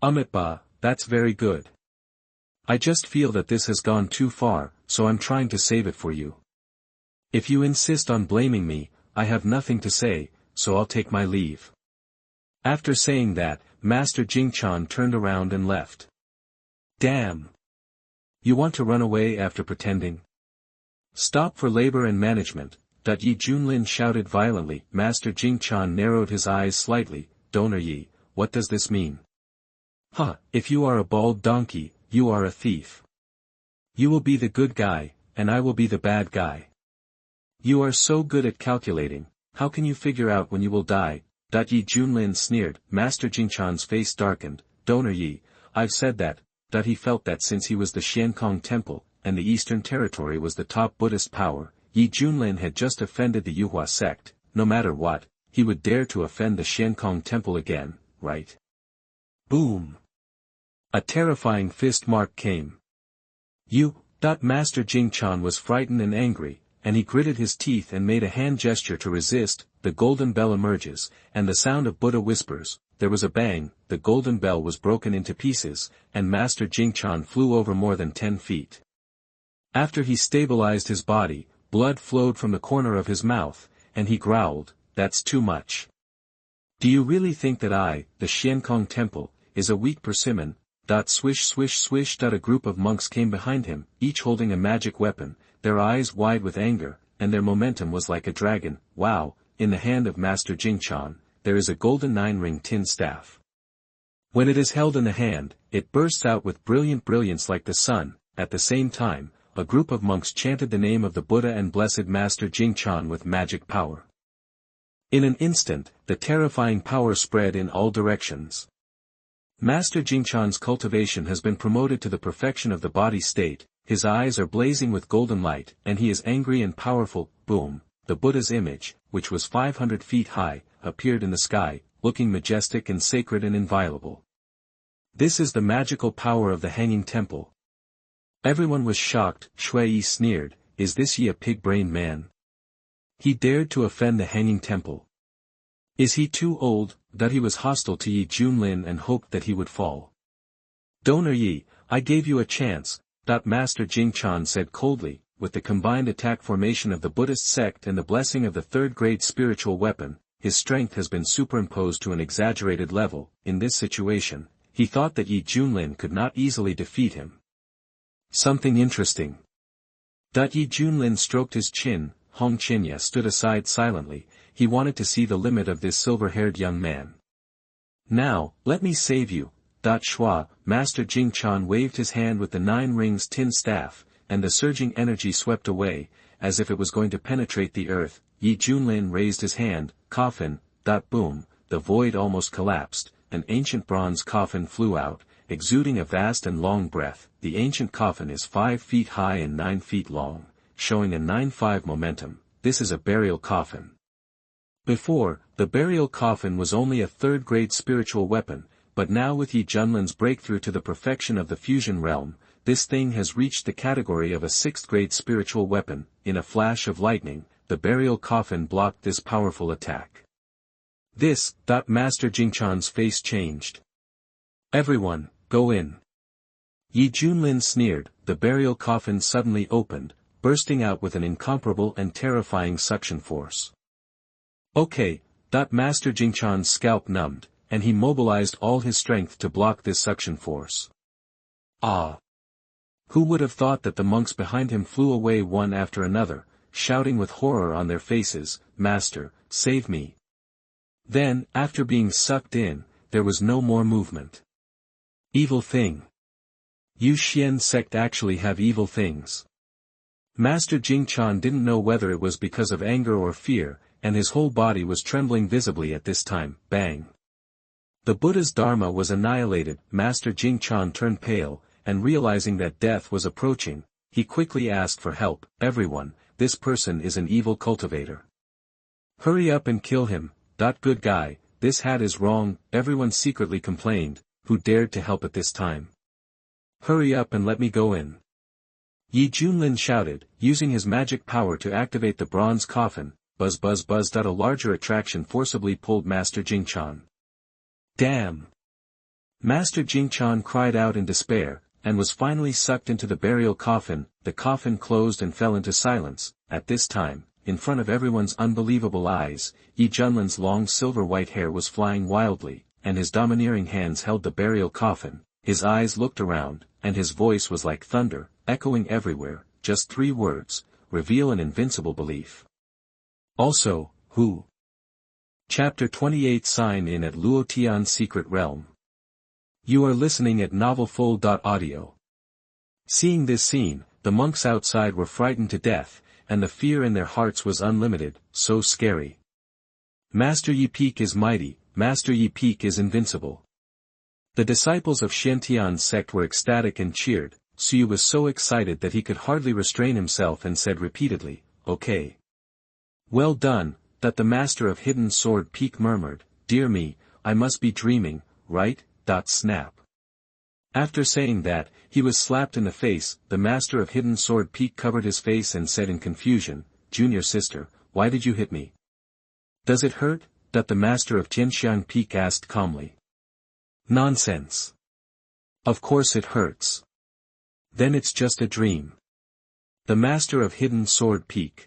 "Umitba, that's very good. I just feel that this has gone too far, so I'm trying to save it for you. If you insist on blaming me, I have nothing to say, so I'll take my leave." After saying that, Master Jingchan turned around and left. "Damn! You want to run away after pretending? Stop for labor and management." Yi Junlin shouted violently. Master Jingchan narrowed his eyes slightly. "Donor Yi, what does this mean?" If you are a bald donkey, you are a thief. You will be the good guy, and I will be the bad guy. You are so good at calculating, how can you figure out when you will die?" Yi Junlin sneered. Master Jingchan's face darkened. "Donor Yi, I've said that." He felt that since he was the Xiankong Temple, and the Eastern Territory was the top Buddhist power, Yi Junlin had just offended the Yuhua sect. No matter what, he would dare to offend the Xiankong Temple again, right? Boom! A terrifying fist mark came. Master Jingchan was frightened and angry, and he gritted his teeth and made a hand gesture to resist. The golden bell emerges, and the sound of Buddha whispers. There was a bang, the golden bell was broken into pieces, and Master Jingchan flew over more than 10 feet. After he stabilized his body, blood flowed from the corner of his mouth, and he growled, "That's too much. Do you really think that I, the Xiankong Temple, is a weak persimmon?" Swish swish swish. A group of monks came behind him, each holding a magic weapon, their eyes wide with anger, and their momentum was like a dragon. Wow! In the hand of Master Jingchan, there is a golden 9-ring tin staff. When it is held in the hand, it bursts out with brilliant brilliance like the sun. At the same time, a group of monks chanted the name of the Buddha and blessed Master Jingchan with magic power. In an instant, the terrifying power spread in all directions. Master Jingchan's cultivation has been promoted to the perfection of the body state, his eyes are blazing with golden light, and he is angry and powerful. Boom! The Buddha's image, which was 500 feet high, appeared in the sky, looking majestic and sacred and inviolable. This is the magical power of the Hanging Temple. Everyone was shocked. Shui Yi sneered, is this ye a pig-brained man? He dared to offend the hanging temple. Is he too old, that he was hostile to ye Junlin and hoped that he would fall? Donor ye, I gave you a chance, Master Jingchan said coldly, with the combined attack formation of the Buddhist sect and the blessing of the third-grade spiritual weapon, his strength has been superimposed to an exaggerated level. In this situation, he thought that Yi Junlin could not easily defeat him. Something interesting. Yi Junlin stroked his chin. Hong Qinya stood aside silently. He wanted to see the limit of this silver-haired young man. Now, let me save you. Shua, Master Jingchan waved his hand with the 9 rings tin staff, and the surging energy swept away, as if it was going to penetrate the earth. Yi Junlin raised his hand. Coffin. Boom, the void almost collapsed. An ancient bronze coffin flew out, exuding a vast and long breath. The ancient coffin is 5 feet high and 9 feet long, showing a 9-5 momentum. This is a burial coffin. Before, the burial coffin was only a third-grade spiritual weapon, but now with Yi Junlin's breakthrough to the perfection of the fusion realm, this thing has reached the category of a 6th-grade spiritual weapon. In a flash of lightning, the burial coffin blocked this powerful attack. This, Master Jingchan's face changed. Everyone, go in. Yi Junlin sneered. The burial coffin suddenly opened, bursting out with an incomparable and terrifying suction force. Okay, Master Jingchan's scalp numbed, and he mobilized all his strength to block this suction force. Ah! Who would have thought that the monks behind him flew away one after another, shouting with horror on their faces, Master, save me. Then, after being sucked in, there was no more movement. Evil thing. You Xian sect actually have evil things. Master Jingchan didn't know whether it was because of anger or fear, and his whole body was trembling visibly at this time. Bang. The Buddha's Dharma was annihilated. Master Jingchan turned pale, and realizing that death was approaching, he quickly asked for help. Everyone, this person is an evil cultivator. Hurry up and kill him. Good guy, this hat is wrong, everyone secretly complained. Who dared to help at this time? Hurry up and let me go in. Yi Junlin shouted, using his magic power to activate the bronze coffin. Buzz buzz buzz. A larger attraction forcibly pulled Master Jingchan. Damn! Master Jingchan cried out in despair, and was finally sucked into the burial coffin. The coffin closed and fell into silence. At this time, in front of everyone's unbelievable eyes, Yi Junlin's long silver-white hair was flying wildly, and his domineering hands held the burial coffin. His eyes looked around, and his voice was like thunder, echoing everywhere. Just 3 words: reveal an invincible belief. Also, who? Chapter 28. Sign in at Luotian's secret realm. You are listening at novelfull.audio. Seeing this scene, the monks outside were frightened to death, and the fear in their hearts was unlimited. So scary. Master Yi Peak is mighty, Master Yi Peak is invincible. The disciples of Xiantian's sect were ecstatic and cheered. Suyu was so excited that he could hardly restrain himself and said repeatedly, okay. Well done. The master of hidden sword Peak murmured, dear me, I must be dreaming, right? Snap. After saying that, he was slapped in the face. The master of hidden sword Peak covered his face and said in confusion, Junior sister, why did you hit me? Does it hurt? The master of Tianxiang Peak asked calmly. Nonsense. Of course it hurts. Then it's just a dream. The master of hidden sword Peak.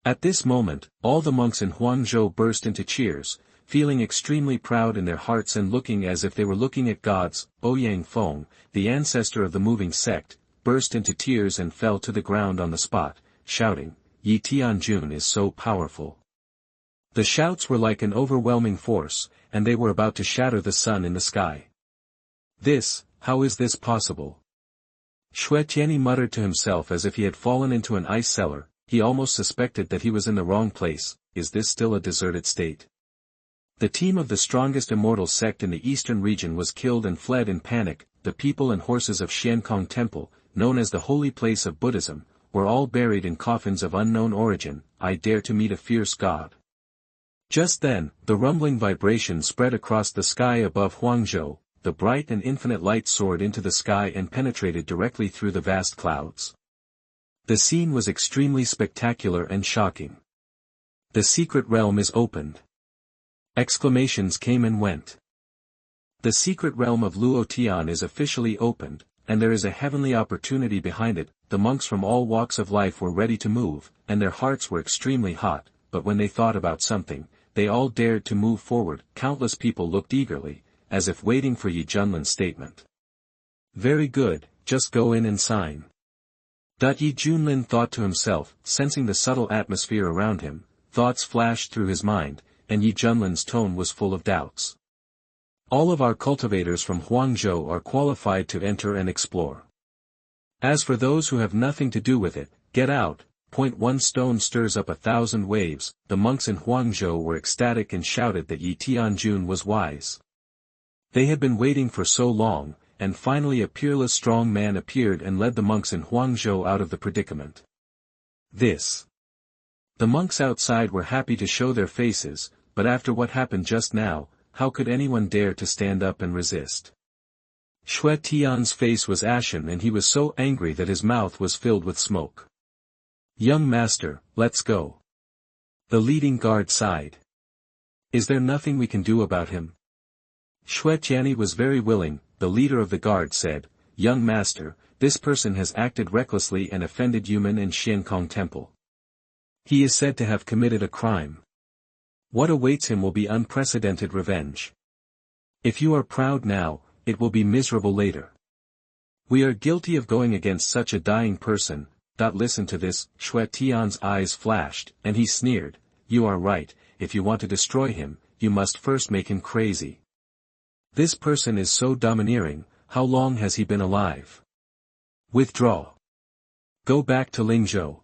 At this moment, all the monks in Huangzhou burst into cheers, feeling extremely proud in their hearts and looking as if they were looking at gods. Ouyang Feng, the ancestor of the moving sect, burst into tears and fell to the ground on the spot, shouting, Yi Tianjun is so powerful. The shouts were like an overwhelming force, and they were about to shatter the sun in the sky. How is this possible? Xue Tianyi muttered to himself as if he had fallen into an ice cellar. He almost suspected that he was in the wrong place. Is this still a deserted state? The team of the strongest immortal sect in the eastern region was killed and fled in panic. The people and horses of Xiankong Temple, known as the holy place of Buddhism, were all buried in coffins of unknown origin. I dare to meet a fierce god. Just then, the rumbling vibration spread across the sky above Huangzhou. The bright and infinite light soared into the sky and penetrated directly through the vast clouds. The scene was extremely spectacular and shocking. The secret realm is opened. Exclamations came and went. The secret realm of Luotian is officially opened, and there is a heavenly opportunity behind it. The monks from all walks of life were ready to move, and their hearts were extremely hot, but when they thought about something, they all dared to move forward. Countless people looked eagerly, as if waiting for Junlin's statement. Very good, just go in and sign. Junlin thought to himself, sensing the subtle atmosphere around him. Thoughts flashed through his mind, and Junlin's tone was full of doubts. All of our cultivators from Huangzhou are qualified to enter and explore. As for those who have nothing to do with it, get out. One stone stirs up 1,000 waves. The monks in Huangzhou were ecstatic and shouted that Tianjun was wise. They had been waiting for so long, and finally a peerless strong man appeared and led the monks in Huangzhou out of the predicament. The monks outside were happy to show their faces, but after what happened just now, how could anyone dare to stand up and resist? Xue Tian's face was ashen and he was so angry that his mouth was filled with smoke. Young master, let's go. The leading guard sighed. Is there nothing we can do about him? Xue Tianyi was very willing. The leader of the guard said, Young master, this person has acted recklessly and offended Yumen and Xiankong Temple. He is said to have committed a crime. What awaits him will be unprecedented revenge. If you are proud now, it will be miserable later. We are guilty of going against such a dying person. Listen to this. Xue Tian's eyes flashed, and he sneered, You are right, if you want to destroy him, you must first make him crazy. This person is so domineering. How long has he been alive? Withdraw. Go back to Lingzhou.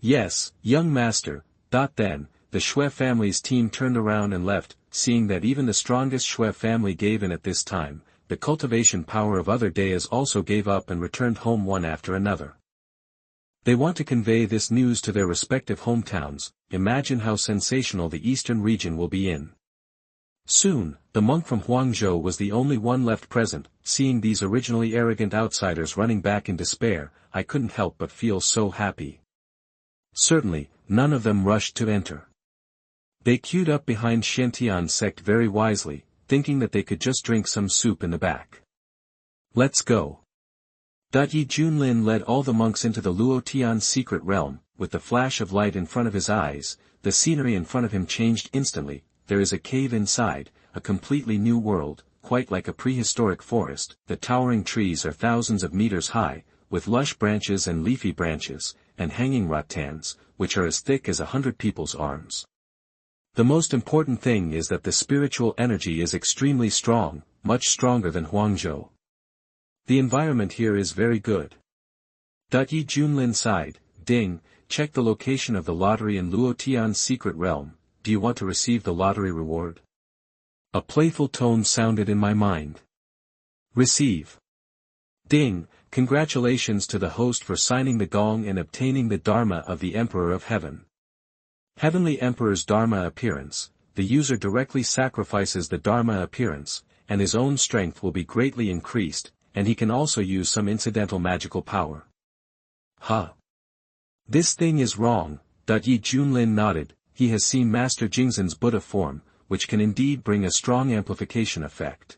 Yes, young master. Then, the Xue family's team turned around and left. Seeing that even the strongest Xue family gave in at this time, the cultivation power of other Deas also gave up and returned home one after another. They want to convey this news to their respective hometowns. Imagine how sensational the eastern region will be in. Soon, the monk from Huangzhou was the only one left present. Seeing these originally arrogant outsiders running back in despair, I couldn't help but feel so happy. Certainly, none of them rushed to enter. They queued up behind Xiantian's sect very wisely, thinking that they could just drink some soup in the back. Let's go. Junlin led all the monks into the Luotian secret realm. With the flash of light in front of his eyes, the scenery in front of him changed instantly. There is a cave inside, a completely new world, quite like a prehistoric forest. The towering trees are thousands of meters high, with lush branches and leafy branches, and hanging rattans, which are as thick as 100 people's arms. The most important thing is that the spiritual energy is extremely strong, much stronger than Huangzhou. The environment here is very good. Junlin sighed, Ding, check the location of the lottery in Luotian's secret realm. Do you want to receive the lottery reward? A playful tone sounded in my mind. Receive. Ding, congratulations to the host for signing the gong and obtaining the Dharma of the Emperor of Heaven. Heavenly Emperor's Dharma appearance. The user directly sacrifices the Dharma appearance, and his own strength will be greatly increased, and he can also use some incidental magical power. Huh. This thing is wrong. Junlin nodded. He has seen Master Jingzhen's Buddha form, which can indeed bring a strong amplification effect.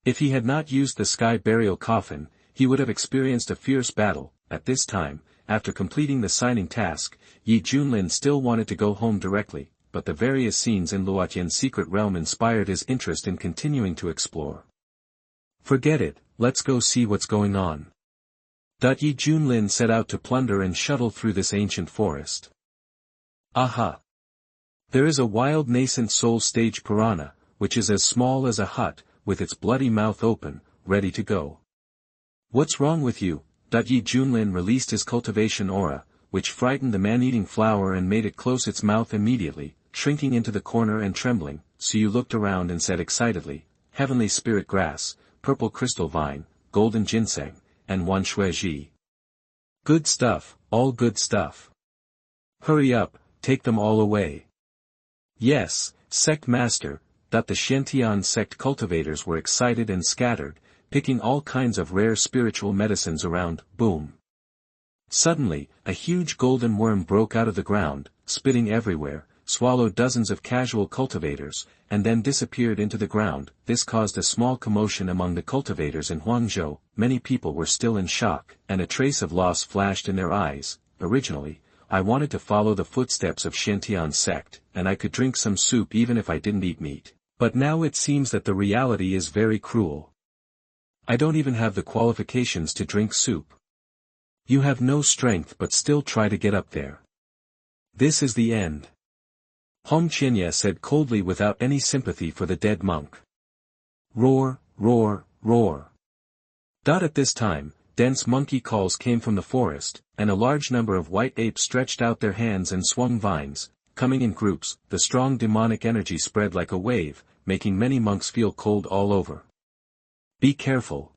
If he had not used the sky burial coffin, he would have experienced a fierce battle. At this time, after completing the signing task, Junlin still wanted to go home directly, but the various scenes in Luotian's secret realm inspired his interest in continuing to explore. Forget it, let's go see what's going on. Junlin set out to plunder and shuttle through this ancient forest. Aha! There is a wild nascent soul stage piranha, which is as small as a hut, with its bloody mouth open, ready to go. What's wrong with you? Junlin released his cultivation aura, which frightened the man-eating flower and made it close its mouth immediately, shrinking into the corner and trembling. So you looked around and said excitedly, Heavenly Spirit Grass, Purple Crystal Vine, Golden Ginseng, and Wan Shui Ji. Good stuff, all good stuff. Hurry up, take them all away. Yes, Sect Master. The Xiantian sect cultivators were excited and scattered, picking all kinds of rare spiritual medicines around. Boom. Suddenly, a huge golden worm broke out of the ground, spitting everywhere, swallowed dozens of casual cultivators, and then disappeared into the ground. This caused a small commotion among the cultivators in Huangzhou. Many people were still in shock, and a trace of loss flashed in their eyes. Originally, I wanted to follow the footsteps of Xiantian's sect, and I could drink some soup even if I didn't eat meat. But now it seems that the reality is very cruel. I don't even have the qualifications to drink soup. You have no strength but still try to get up there. This is the end. Huangzhou said coldly without any sympathy for the dead monk. Roar, roar, roar. At this time, dense monkey calls came from the forest, and a large number of white apes stretched out their hands and swung vines, coming in groups. The strong demonic energy spread like a wave, making many monks feel cold all over. Be careful.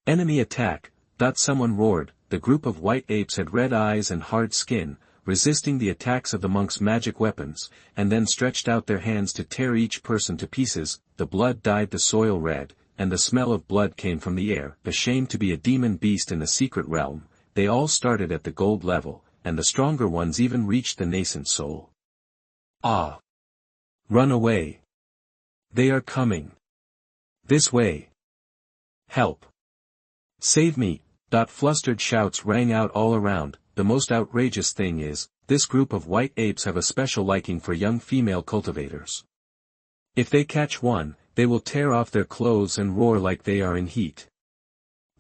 Enemy attack, someone roared. The group of white apes had red eyes and hard skin, resisting the attacks of the monks' magic weapons, and then stretched out their hands to tear each person to pieces. The blood dyed the soil red, and the smell of blood came from the air. Ashamed to be a demon beast in the secret realm, they all started at the gold level, and the stronger ones even reached the nascent soul. Ah! Run away! They are coming! This way! Help! Save me! Flustered shouts rang out all around. The most outrageous thing is, this group of white apes have a special liking for young female cultivators. If they catch one, they will tear off their clothes and roar like they are in heat.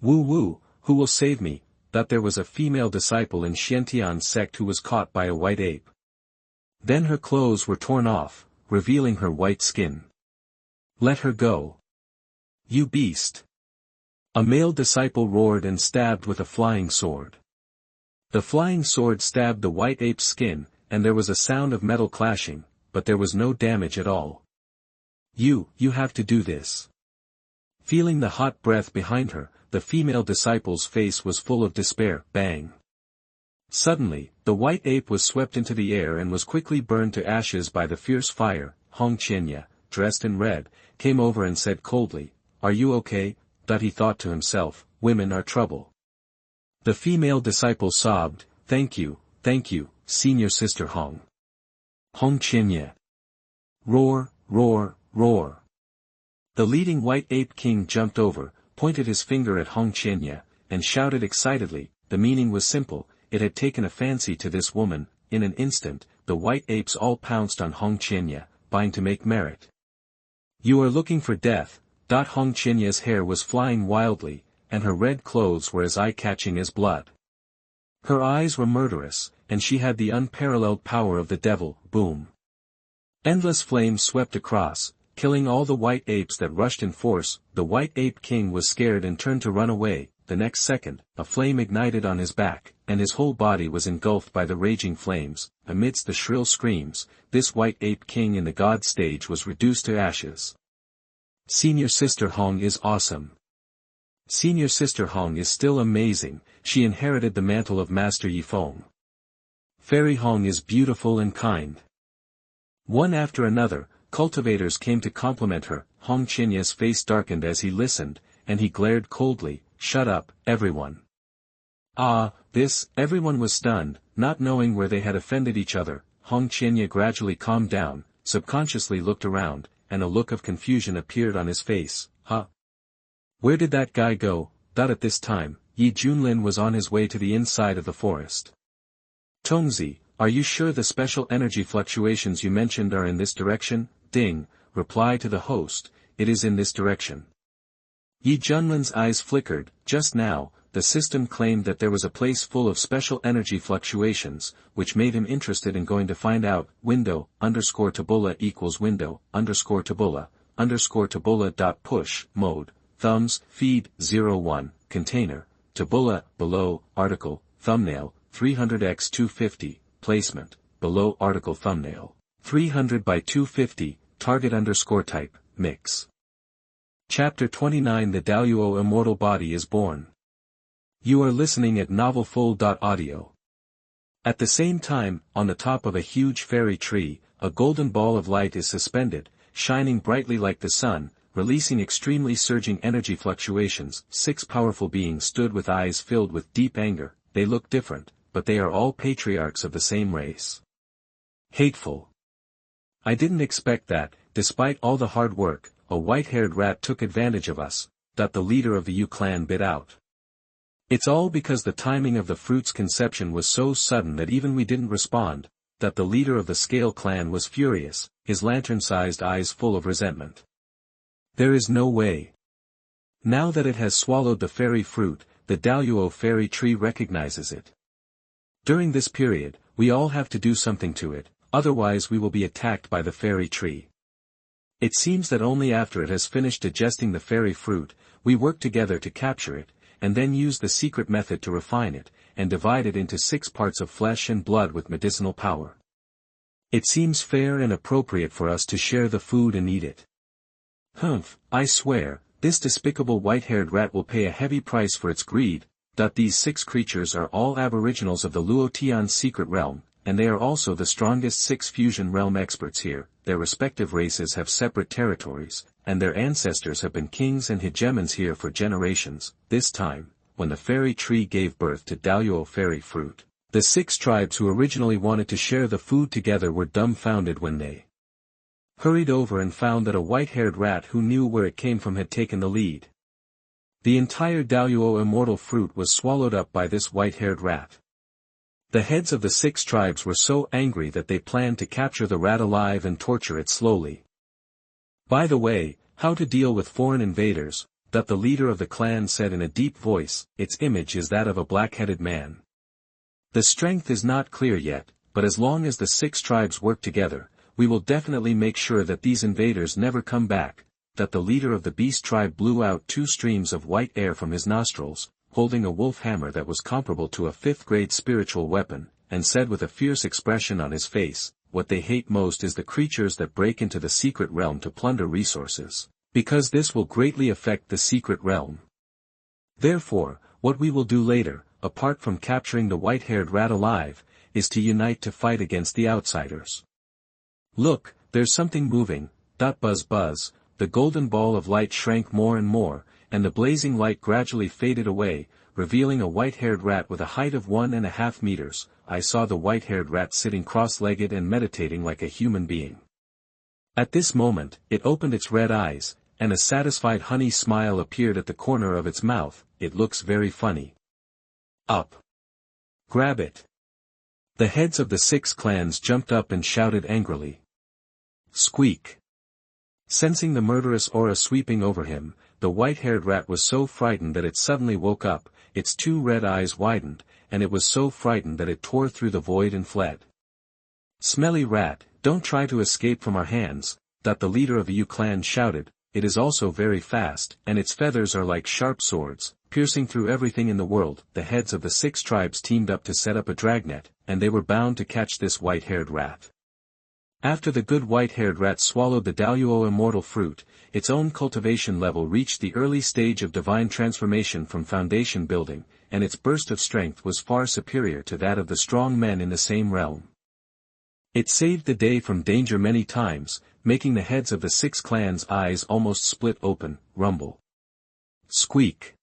Woo woo, who will save me? There was a female disciple in Xiantian's sect who was caught by a white ape. Then her clothes were torn off, revealing her white skin. Let her go. You beast! A male disciple roared and stabbed with a flying sword. The flying sword stabbed the white ape's skin, and there was a sound of metal clashing, but there was no damage at all. You have to do this. Feeling the hot breath behind her, the female disciple's face was full of despair. Bang! Suddenly, the white ape was swept into the air and was quickly burned to ashes by the fierce fire. Huangzhou, dressed in red, came over and said coldly, "Are you okay?" He thought to himself, women are trouble. The female disciple sobbed, thank you, senior sister Hong. Huangzhou. Roar, roar, roar. The leading white ape king jumped over, pointed his finger at Huangzhou, and shouted excitedly. The meaning was simple, it had taken a fancy to this woman. In an instant, the white apes all pounced on Huangzhou, vying to make merit. You are looking for death. Huangzhou's hair was flying wildly, and her red clothes were as eye-catching as blood. Her eyes were murderous, and she had the unparalleled power of the devil. Boom! Endless flames swept across, killing all the white apes that rushed in force. The white ape king was scared and turned to run away. The next second, a flame ignited on his back, and his whole body was engulfed by the raging flames. Amidst the shrill screams, this white ape king in the god stage was reduced to ashes. Senior Sister Hong is awesome. Senior Sister Hong is still amazing. She inherited the mantle of Master Yifeng. Fairy Hong is beautiful and kind. One after another, cultivators came to compliment her. Huangzhou's face darkened as he listened, and he glared coldly, shut up, everyone. Everyone was stunned, not knowing where they had offended each other. Huangzhou gradually calmed down, subconsciously looked around, and a look of confusion appeared on his face. Where did that guy go? At this time, Junlin was on his way to the inside of the forest. Tongzi, are you sure the special energy fluctuations you mentioned are in this direction? Ding, reply to the host, it is in this direction. Junlin's eyes flickered. Just now, the system claimed that there was a place full of special energy fluctuations, which made him interested in going to find out. Window_tabula equals window_tabula_tabula.push, mode, thumbs, feed, 01, container, tabula, below, article, thumbnail, 300x250, placement, below article thumbnail, 300 by 250, target_type, mix. Chapter 29 The Daluo Immortal Body is Born. You are listening at novelfull.audio. At the same time, on the top of a huge fairy tree, a golden ball of light is suspended, shining brightly like the sun, releasing extremely surging energy fluctuations. 6 powerful beings stood with eyes filled with deep anger. they look different, but they are all patriarchs of the same race. Hateful. I didn't expect that, despite all the hard work, a white-haired rat took advantage of us, that the leader of the Yu clan bit out. It's all because the timing of the fruit's conception was so sudden that even we didn't respond, that the leader of the Scale clan was furious, his lantern-sized eyes full of resentment. There is no way. Now that it has swallowed the fairy fruit, the Daluo fairy tree recognizes it. During this period, we all have to do something to it, otherwise we will be attacked by the fairy tree. It seems that only after it has finished digesting the fairy fruit, we work together to capture it, and then use the secret method to refine it, and divide it into 6 parts of flesh and blood with medicinal power. It seems fair and appropriate for us to share the food and eat it. Humph, I swear, this despicable white-haired rat will pay a heavy price for its greed. These 6 creatures are all aboriginals of the Luotian secret realm, and they are also the strongest 6 fusion realm experts here. Their respective races have separate territories, and their ancestors have been kings and hegemons here for generations. This time, when the fairy tree gave birth to Daluo fairy fruit, the 6 tribes who originally wanted to share the food together were dumbfounded when they hurried over and found that a white-haired rat who knew where it came from had taken the lead. The entire Daluo immortal fruit was swallowed up by this white-haired rat. The heads of the 6 tribes were so angry that they planned to capture the rat alive and torture it slowly. By the way, how to deal with foreign invaders, that the leader of the clan said in a deep voice, its image is that of a black-headed man. The strength is not clear yet, but as long as the 6 tribes work together, we will definitely make sure that these invaders never come back. That the leader of the beast tribe blew out 2 streams of white air from his nostrils, holding a wolf hammer that was comparable to a 5th-grade spiritual weapon, and said with a fierce expression on his face, what they hate most is the creatures that break into the secret realm to plunder resources, because this will greatly affect the secret realm. Therefore, what we will do later, apart from capturing the white-haired rat alive, is to unite to fight against the outsiders. Look, there's something moving. Buzz buzz, the golden ball of light shrank more and more, and the blazing light gradually faded away, revealing a white-haired rat with a height of 1.5 meters. I saw the white-haired rat sitting cross-legged and meditating like a human being. At this moment, it opened its red eyes, and a satisfied honey smile appeared at the corner of its mouth. It looks very funny. Up. Grab it. The heads of the 6 clans jumped up and shouted angrily. Squeak. Sensing the murderous aura sweeping over him, the white-haired rat was so frightened that it suddenly woke up, its 2 red eyes widened, and it was so frightened that it tore through the void and fled. Smelly rat, don't try to escape from our hands, that the leader of the Yu clan shouted. It is also very fast, and its feathers are like sharp swords, piercing through everything in the world. The heads of the 6 tribes teamed up to set up a dragnet, and they were bound to catch this white-haired rat. After the good white-haired rat swallowed the Daluo immortal fruit, its own cultivation level reached the early stage of divine transformation from foundation building, and its burst of strength was far superior to that of the strong men in the same realm. It saved the day from danger many times, making the heads of the 6 clans' eyes almost split open. Rumble. Squeak.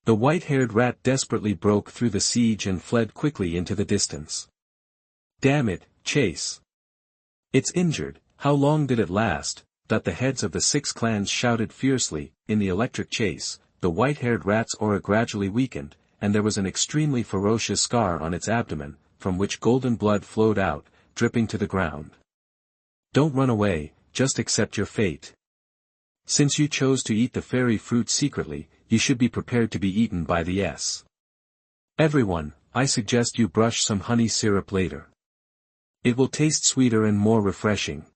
The white-haired rat desperately broke through the siege and fled quickly into the distance. Damn it, chase. It's injured. How long did it last? That the heads of the 6 clans shouted fiercely. In the electric chase, the white-haired rat's aura gradually weakened, and there was an extremely ferocious scar on its abdomen, from which golden blood flowed out, dripping to the ground. Don't run away, just accept your fate. Since you chose to eat the fairy fruit secretly, you should be prepared to be eaten by the S. Everyone, I suggest you brush some honey syrup later. It will taste sweeter and more refreshing.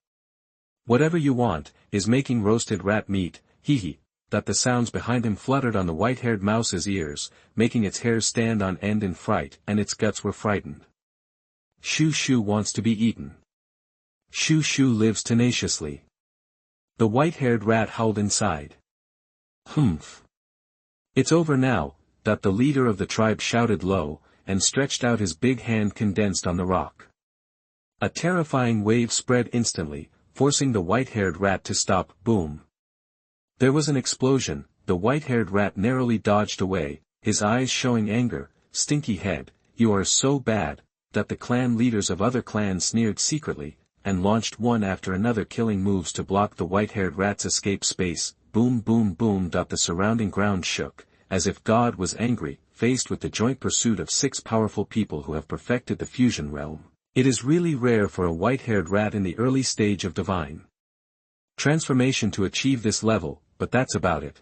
Whatever you want, is making roasted rat meat, hee. That the sounds behind him fluttered on the white-haired mouse's ears, making its hairs stand on end in fright, and its guts were frightened. Shu Shu wants to be eaten. Shu Shu lives tenaciously. The white-haired rat howled inside. Humph. It's over now, that the leader of the tribe shouted low, and stretched out his big hand condensed on the rock. A terrifying wave spread instantly, forcing the white-haired rat to stop. Boom. There was an explosion. The white-haired rat narrowly dodged away, his eyes showing anger. stinky head, you are so bad, that the clan leaders of other clans sneered secretly, and launched one after another killing moves to block the white-haired rat's escape space. Boom boom boom. The surrounding ground shook, as if God was angry, faced with the joint pursuit of 6 powerful people who have perfected the fusion realm. It is really rare for a white-haired rat in the early stage of divine transformation to achieve this level, but that's about it.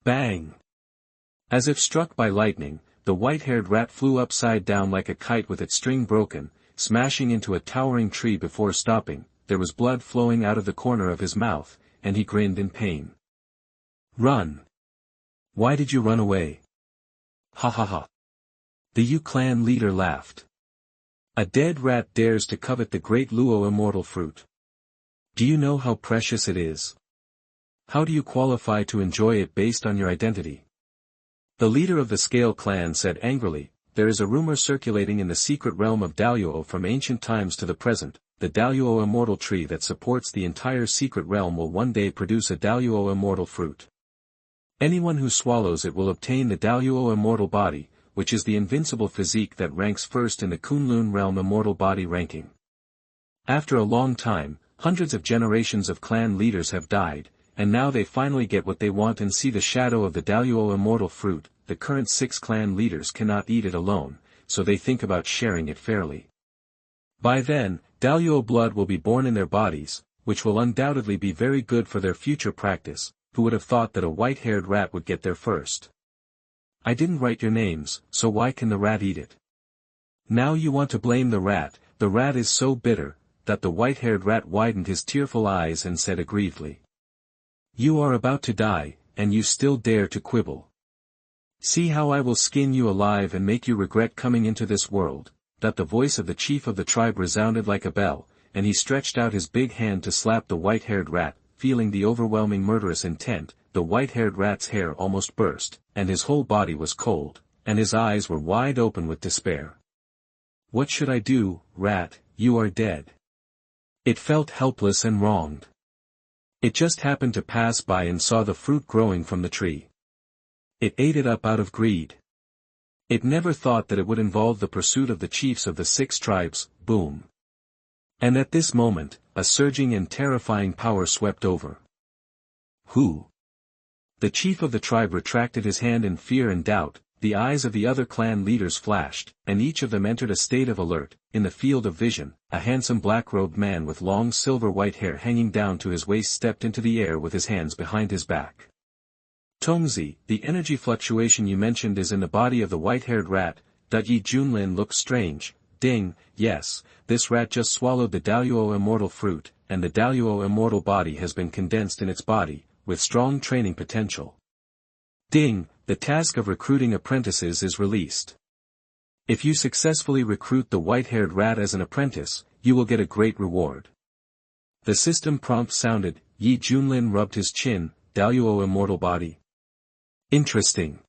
Bang! As if struck by lightning, the white-haired rat flew upside down like a kite with its string broken, smashing into a towering tree before stopping. There was blood flowing out of the corner of his mouth, and he grinned in pain. Run! Why did you run away? Ha ha ha. The Yu clan leader laughed. A dead rat dares to covet the great Luo immortal fruit. Do you know how precious it is? How do you qualify to enjoy it based on your identity? The leader of the Scale clan said angrily, there is a rumor circulating in the secret realm of Daluo from ancient times to the present. The Daluo immortal tree that supports the entire secret realm will one day produce a Daluo immortal fruit. Anyone who swallows it will obtain the Daluo immortal body, which is the invincible physique that ranks first in the Kunlun realm immortal body ranking. After a long time, hundreds of generations of clan leaders have died, and now they finally get what they want and see the shadow of the Daluo immortal fruit. The current 6 clan leaders cannot eat it alone, so they think about sharing it fairly. By then, Daluo blood will be born in their bodies, which will undoubtedly be very good for their future practice. Who would have thought that a white-haired rat would get there first? I didn't write your names, so why can the rat eat it? Now you want to blame the rat is so bitter, that the white-haired rat widened his tearful eyes and said aggrievedly. You are about to die, and you still dare to quibble. See how I will skin you alive and make you regret coming into this world. That the voice of the chief of the tribe resounded like a bell, and he stretched out his big hand to slap the white-haired rat. Feeling the overwhelming murderous intent, the white-haired rat's hair almost burst, and his whole body was cold, and his eyes were wide open with despair. What should I do, rat? You are dead. It felt helpless and wronged. It just happened to pass by and saw the fruit growing from the tree. It ate it up out of greed. It never thought that it would involve the pursuit of the chiefs of the 6 tribes. Boom. And at this moment, a surging and terrifying power swept over. Who? The chief of the tribe retracted his hand in fear and doubt. The eyes of the other clan leaders flashed, and each of them entered a state of alert. In the field of vision, a handsome black-robed man with long silver-white hair hanging down to his waist stepped into the air with his hands behind his back. Tongzi, the energy fluctuation you mentioned is in the body of the white-haired rat. Yi Junlin looked strange. Ding, yes, this rat just swallowed the Daluo immortal fruit, and the Daluo immortal body has been condensed in its body, with strong training potential. Ding, the task of recruiting apprentices is released. If you successfully recruit the white-haired rat as an apprentice, you will get a great reward. The system prompt sounded. Yi Junlin rubbed his chin. Daluo immortal body. Interesting.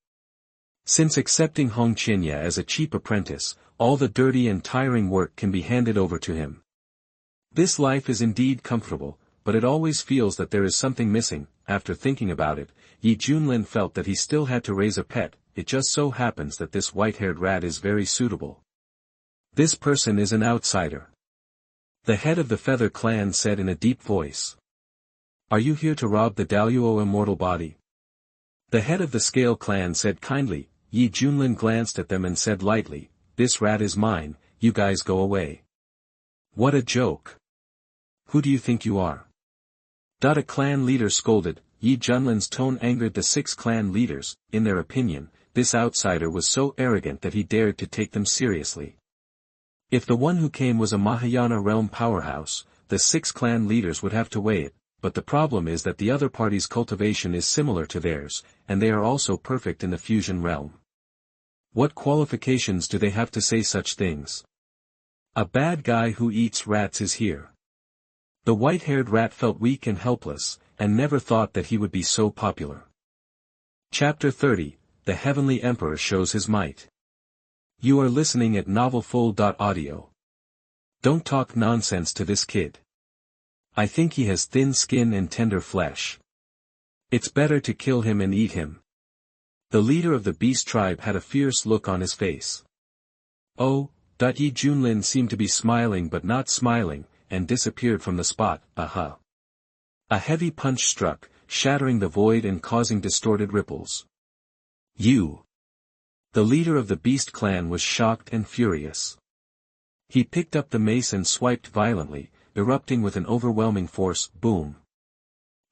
Since accepting Hong Qinya as a cheap apprentice, all the dirty and tiring work can be handed over to him. This life is indeed comfortable, but it always feels that there is something missing. After thinking about it, Yi Junlin felt that he still had to raise a pet. It just so happens that this white-haired rat is very suitable. This person is an outsider. The head of the Feather clan said in a deep voice. Are you here to rob the Daluo immortal body? The head of the Scale clan said kindly. Yi Junlin glanced at them and said lightly, this rat is mine, you guys go away. What a joke. Who do you think you are? A clan leader scolded. Yi Junlin's tone angered the 6 clan leaders. In their opinion, this outsider was so arrogant that he dared to take them seriously. If the one who came was a Mahayana realm powerhouse, the 6 clan leaders would have to weigh it, but the problem is that the other party's cultivation is similar to theirs, and they are also perfect in the fusion realm. What qualifications do they have to say such things? A bad guy who eats rats is here. The white-haired rat felt weak and helpless, and never thought that he would be so popular. Chapter 30, The Heavenly Emperor Shows His Might. You are listening at novelfull.audio. Don't talk nonsense to this kid. I think he has thin skin and tender flesh. It's better to kill him and eat him. The leader of the beast tribe had a fierce look on his face. Oh, Yi Junlin seemed to be smiling but not smiling, and disappeared from the spot. Aha! A heavy punch struck, shattering the void and causing distorted ripples. You! The leader of the beast clan was shocked and furious. He picked up the mace and swiped violently, erupting with an overwhelming force. Boom!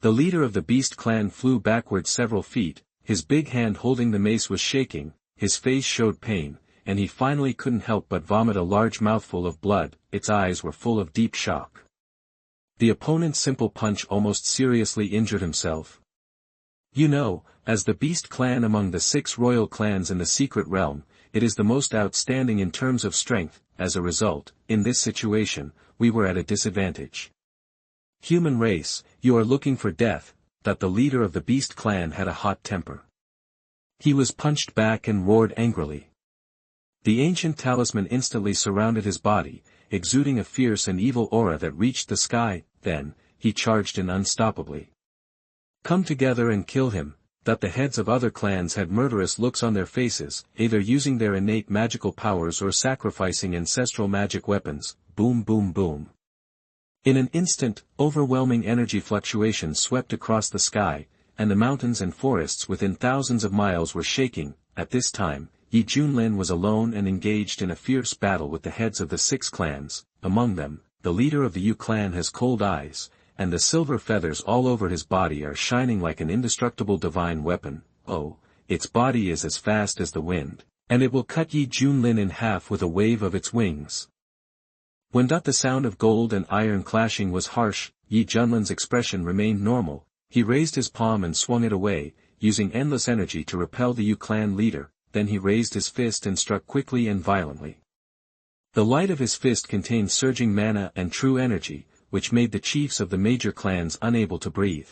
The leader of the beast clan flew backward several feet, his big hand holding the mace was shaking, his face showed pain, and he finally couldn't help but vomit a large mouthful of blood. Its eyes were full of deep shock. The opponent's simple punch almost seriously injured himself. You know, as the beast clan among the 6 royal clans in the secret realm, it is the most outstanding in terms of strength. As a result, in this situation, we were at a disadvantage. Human race, you are looking for death. That the leader of the beast clan had a hot temper. He was punched back and roared angrily. The ancient talisman instantly surrounded his body, exuding a fierce and evil aura that reached the sky. Then, he charged in unstoppably. Come together and kill him. That the heads of other clans had murderous looks on their faces, either using their innate magical powers or sacrificing ancestral magic weapons. Boom boom boom. In an instant, overwhelming energy fluctuations swept across the sky, and the mountains and forests within thousands of miles were shaking. At this time, Yi Junlin was alone and engaged in a fierce battle with the heads of the 6 clans. Among them, the leader of the Yu clan has cold eyes, and the silver feathers all over his body are shining like an indestructible divine weapon. Oh, its body is as fast as the wind, and it will cut Yi Junlin in half with a wave of its wings. When the sound of gold and iron clashing was harsh, Yi Junlin's expression remained normal. He raised his palm and swung it away, using endless energy to repel the Yu clan leader. Then he raised his fist and struck quickly and violently. The light of his fist contained surging mana and true energy, which made the chiefs of the major clans unable to breathe.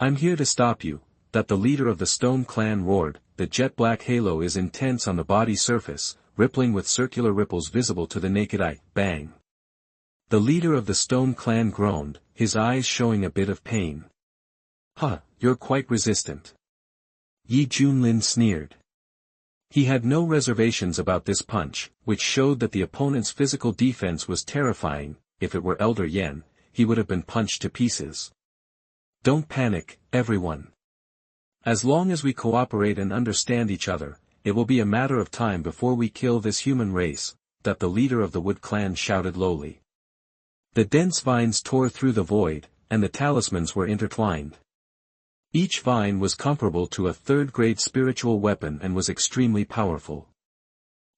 I'm here to stop you. That the leader of the stone clan roared. The jet-black halo is intense on the body surface, rippling with circular ripples visible to the naked eye. Bang! The leader of the stone clan groaned, his eyes showing a bit of pain. Huh, you're quite resistant. Yi Junlin sneered. He had no reservations about this punch, which showed that the opponent's physical defense was terrifying. If it were Elder Yen, he would have been punched to pieces. Don't panic, everyone. As long as we cooperate and understand each other, it will be a matter of time before we kill this human race. That the leader of the Wood clan shouted lowly. The dense vines tore through the void, and the talismans were intertwined. Each vine was comparable to a 3rd-grade spiritual weapon and was extremely powerful.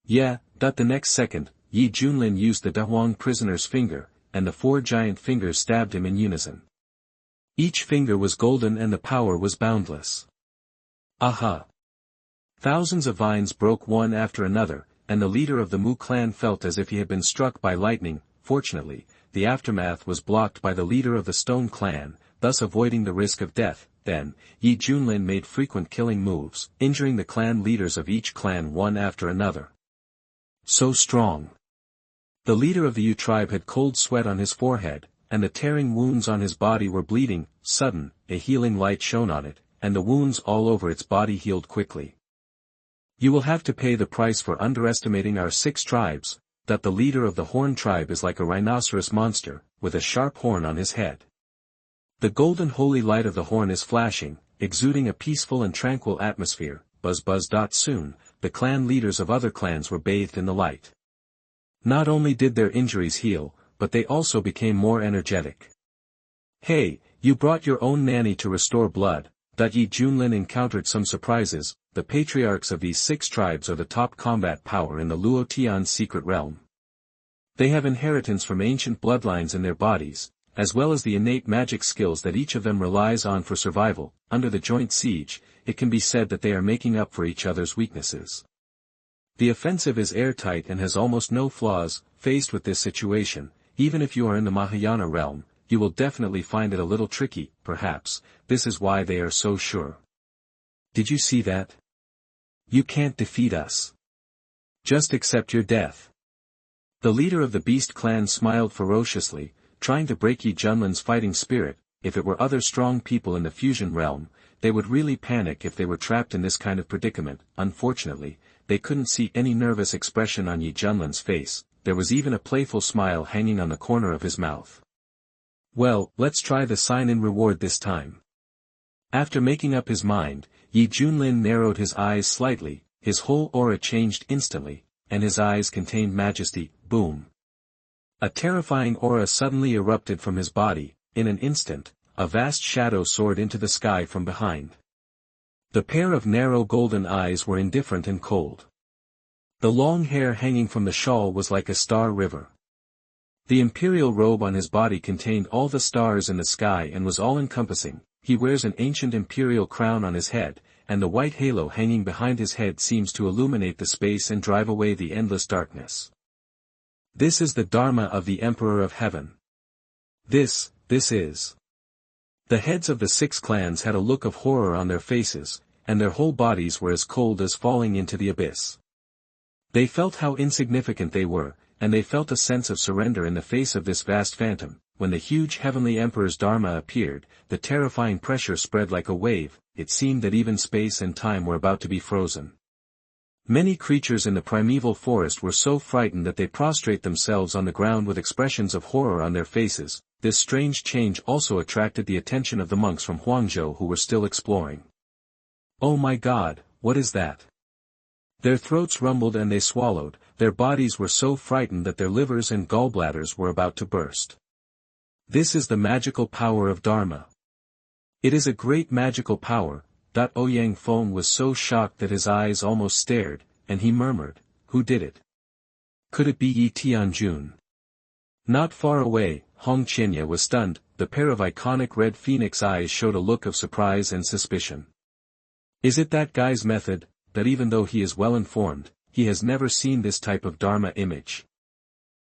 Yeah, the next second, Yi Junlin used the Dahuang prisoner's finger, and the 4 giant fingers stabbed him in unison. Each finger was golden and the power was boundless. Aha! Thousands of vines broke one after another, and the leader of the Mu clan felt as if he had been struck by lightning. Fortunately, the aftermath was blocked by the leader of the Stone clan, thus avoiding the risk of death. Then, Yi Junlin made frequent killing moves, injuring the clan leaders of each clan one after another. So strong. The leader of the Yu tribe had cold sweat on his forehead, and the tearing wounds on his body were bleeding. Sudden, a healing light shone on it, and the wounds all over its body healed quickly. You will have to pay the price for underestimating our 6 tribes. That the leader of the Horn tribe is like a rhinoceros monster, with a sharp horn on his head. The golden holy light of the horn is flashing, exuding a peaceful and tranquil atmosphere. Buzz buzz. Soon, the clan leaders of other clans were bathed in the light. Not only did their injuries heal, but they also became more energetic. Hey, you brought your own nanny to restore blood. Yi Junlin encountered some surprises. The patriarchs of these 6 tribes are the top combat power in the Luotian secret realm. They have inheritance from ancient bloodlines in their bodies, as well as the innate magic skills that each of them relies on for survival. Under the joint siege, it can be said that they are making up for each other's weaknesses. The offensive is airtight and has almost no flaws. Faced with this situation, even if you are in the Mahayana realm, you will definitely find it a little tricky. Perhaps, this is why they are so sure. Did you see that? You can't defeat us. Just accept your death. The leader of the Beast clan smiled ferociously, trying to break Yi Junlin's fighting spirit. if it were other strong people in the fusion realm, they would really panic if they were trapped in this kind of predicament. Unfortunately, they couldn't see any nervous expression on Yi Junlin's face, there was even a playful smile hanging on the corner of his mouth. Well, let's try the sign-in reward this time. After making up his mind, Yi Junlin narrowed his eyes slightly, his whole aura changed instantly, and his eyes contained majesty. Boom. A terrifying aura suddenly erupted from his body. In an instant, a vast shadow soared into the sky from behind. The pair of narrow golden eyes were indifferent and cold. The long hair hanging from the shawl was like a star river. The imperial robe on his body contained all the stars in the sky and was all-encompassing. He wears an ancient imperial crown on his head, and the white halo hanging behind his head seems to illuminate the space and drive away the endless darkness. This is the Dharma of the Emperor of Heaven. This is. The heads of the 6 clans had a look of horror on their faces, and their whole bodies were as cold as falling into the abyss. They felt how insignificant they were, and they felt a sense of surrender in the face of this vast phantom. When the huge heavenly emperor's Dharma appeared, the terrifying pressure spread like a wave, it seemed that even space and time were about to be frozen. Many creatures in the primeval forest were so frightened that they prostrate themselves on the ground with expressions of horror on their faces. This strange change also attracted the attention of the monks from Huangzhou who were still exploring. Oh my God, what is that? Their throats rumbled and they swallowed, their bodies were so frightened that their livers and gallbladders were about to burst. This is the magical power of Dharma. It is a great magical power. Ouyang Feng was so shocked that his eyes almost stared, and he murmured, "Who did it? Could it be Yi Tianjun?" Not far away, Hong Qinya was stunned, the pair of iconic red phoenix eyes showed a look of surprise and suspicion. Is it that guy's method, that even though he is well informed, he has never seen this type of Dharma image?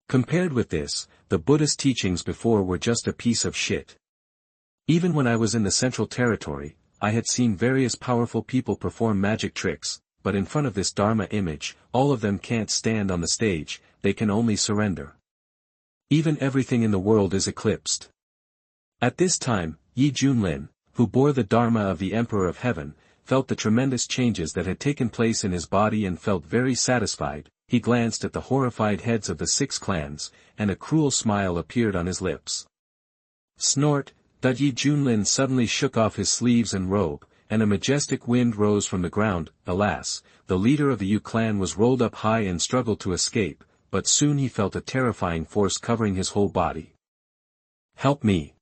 Compared with this, the Buddhist teachings before were just a piece of shit. Even when I was in the Central Territory, I had seen various powerful people perform magic tricks, but in front of this Dharma image, all of them can't stand on the stage, they can only surrender. Even everything in the world is eclipsed. At this time, Yi Junlin, who bore the Dharma of the Emperor of Heaven, felt the tremendous changes that had taken place in his body and felt very satisfied. He glanced at the horrified heads of the 6 clans, and a cruel smile appeared on his lips. Snort! Yi Junlin suddenly shook off his sleeves and robe, and a majestic wind rose from the ground. Alas, the leader of the Yu clan was rolled up high and struggled to escape, but soon he felt a terrifying force covering his whole body. Help me!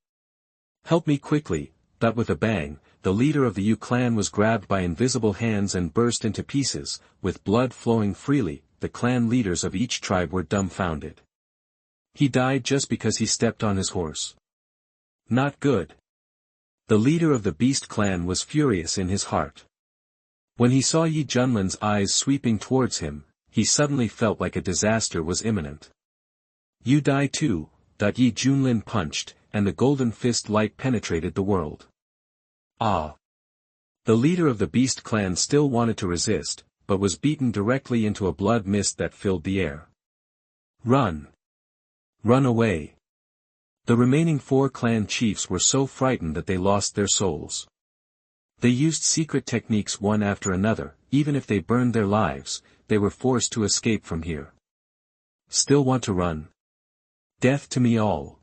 Help me quickly! With a bang, the leader of the Yu clan was grabbed by invisible hands and burst into pieces, with blood flowing freely. The clan leaders of each tribe were dumbfounded. He died just because he stepped on his horse. Not good. The leader of the Beast clan was furious in his heart. When he saw Yi Junlin's eyes sweeping towards him, he suddenly felt like a disaster was imminent. You die too, Yi Junlin punched, and the golden fist light penetrated the world. Ah! The leader of the Beast clan still wanted to resist, but was beaten directly into a blood mist that filled the air. Run! Run away! The remaining 4 clan chiefs were so frightened that they lost their souls. They used secret techniques one after another, even if they burned their lives, they were forced to escape from here. Still want to run? Death to me all!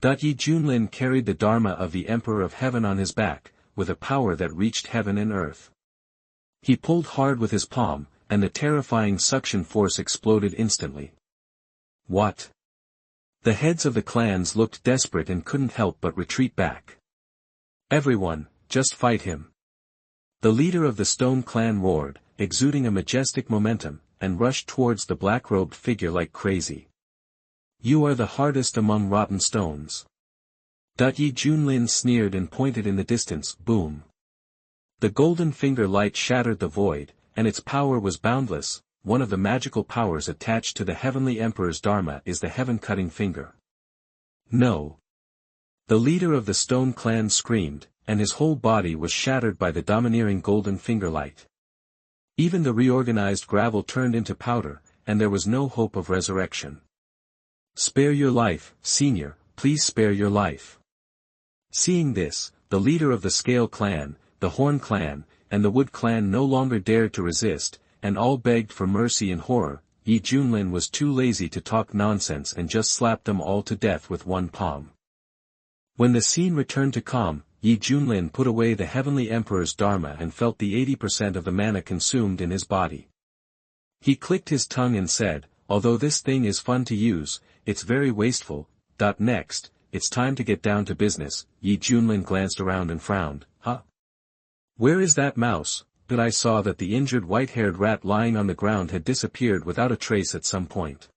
Yi Junlin carried the Dharma of the Emperor of Heaven on his back, with a power that reached heaven and earth. He pulled hard with his palm, and the terrifying suction force exploded instantly. What? The heads of the clans looked desperate and couldn't help but retreat back. Everyone, just fight him! The leader of the Stone clan roared, exuding a majestic momentum, and rushed towards the black-robed figure like crazy. You are the hardest among rotten stones. Yi Junlin sneered and pointed in the distance. Boom! The golden finger light shattered the void, and its power was boundless. One of the magical powers attached to the Heavenly Emperor's Dharma is the heaven-cutting finger. No! The leader of the Stone clan screamed, and his whole body was shattered by the domineering golden finger light. Even the reorganized gravel turned into powder, and there was no hope of resurrection. Spare your life, Senior, please spare your life. Seeing this, the leader of the Scale clan, the Horn clan, and the Wood clan no longer dared to resist, and all begged for mercy in horror. Yi Junlin was too lazy to talk nonsense and just slapped them all to death with one palm. When the scene returned to calm, Yi Junlin put away the Heavenly Emperor's Dharma and felt the 80% of the mana consumed in his body. He clicked his tongue and said, although this thing is fun to use, it's very wasteful. Next, it's time to get down to business. Yi Junlin glanced around and frowned. Huh? Where is that mouse? But I saw that the injured white-haired rat lying on the ground had disappeared without a trace at some point.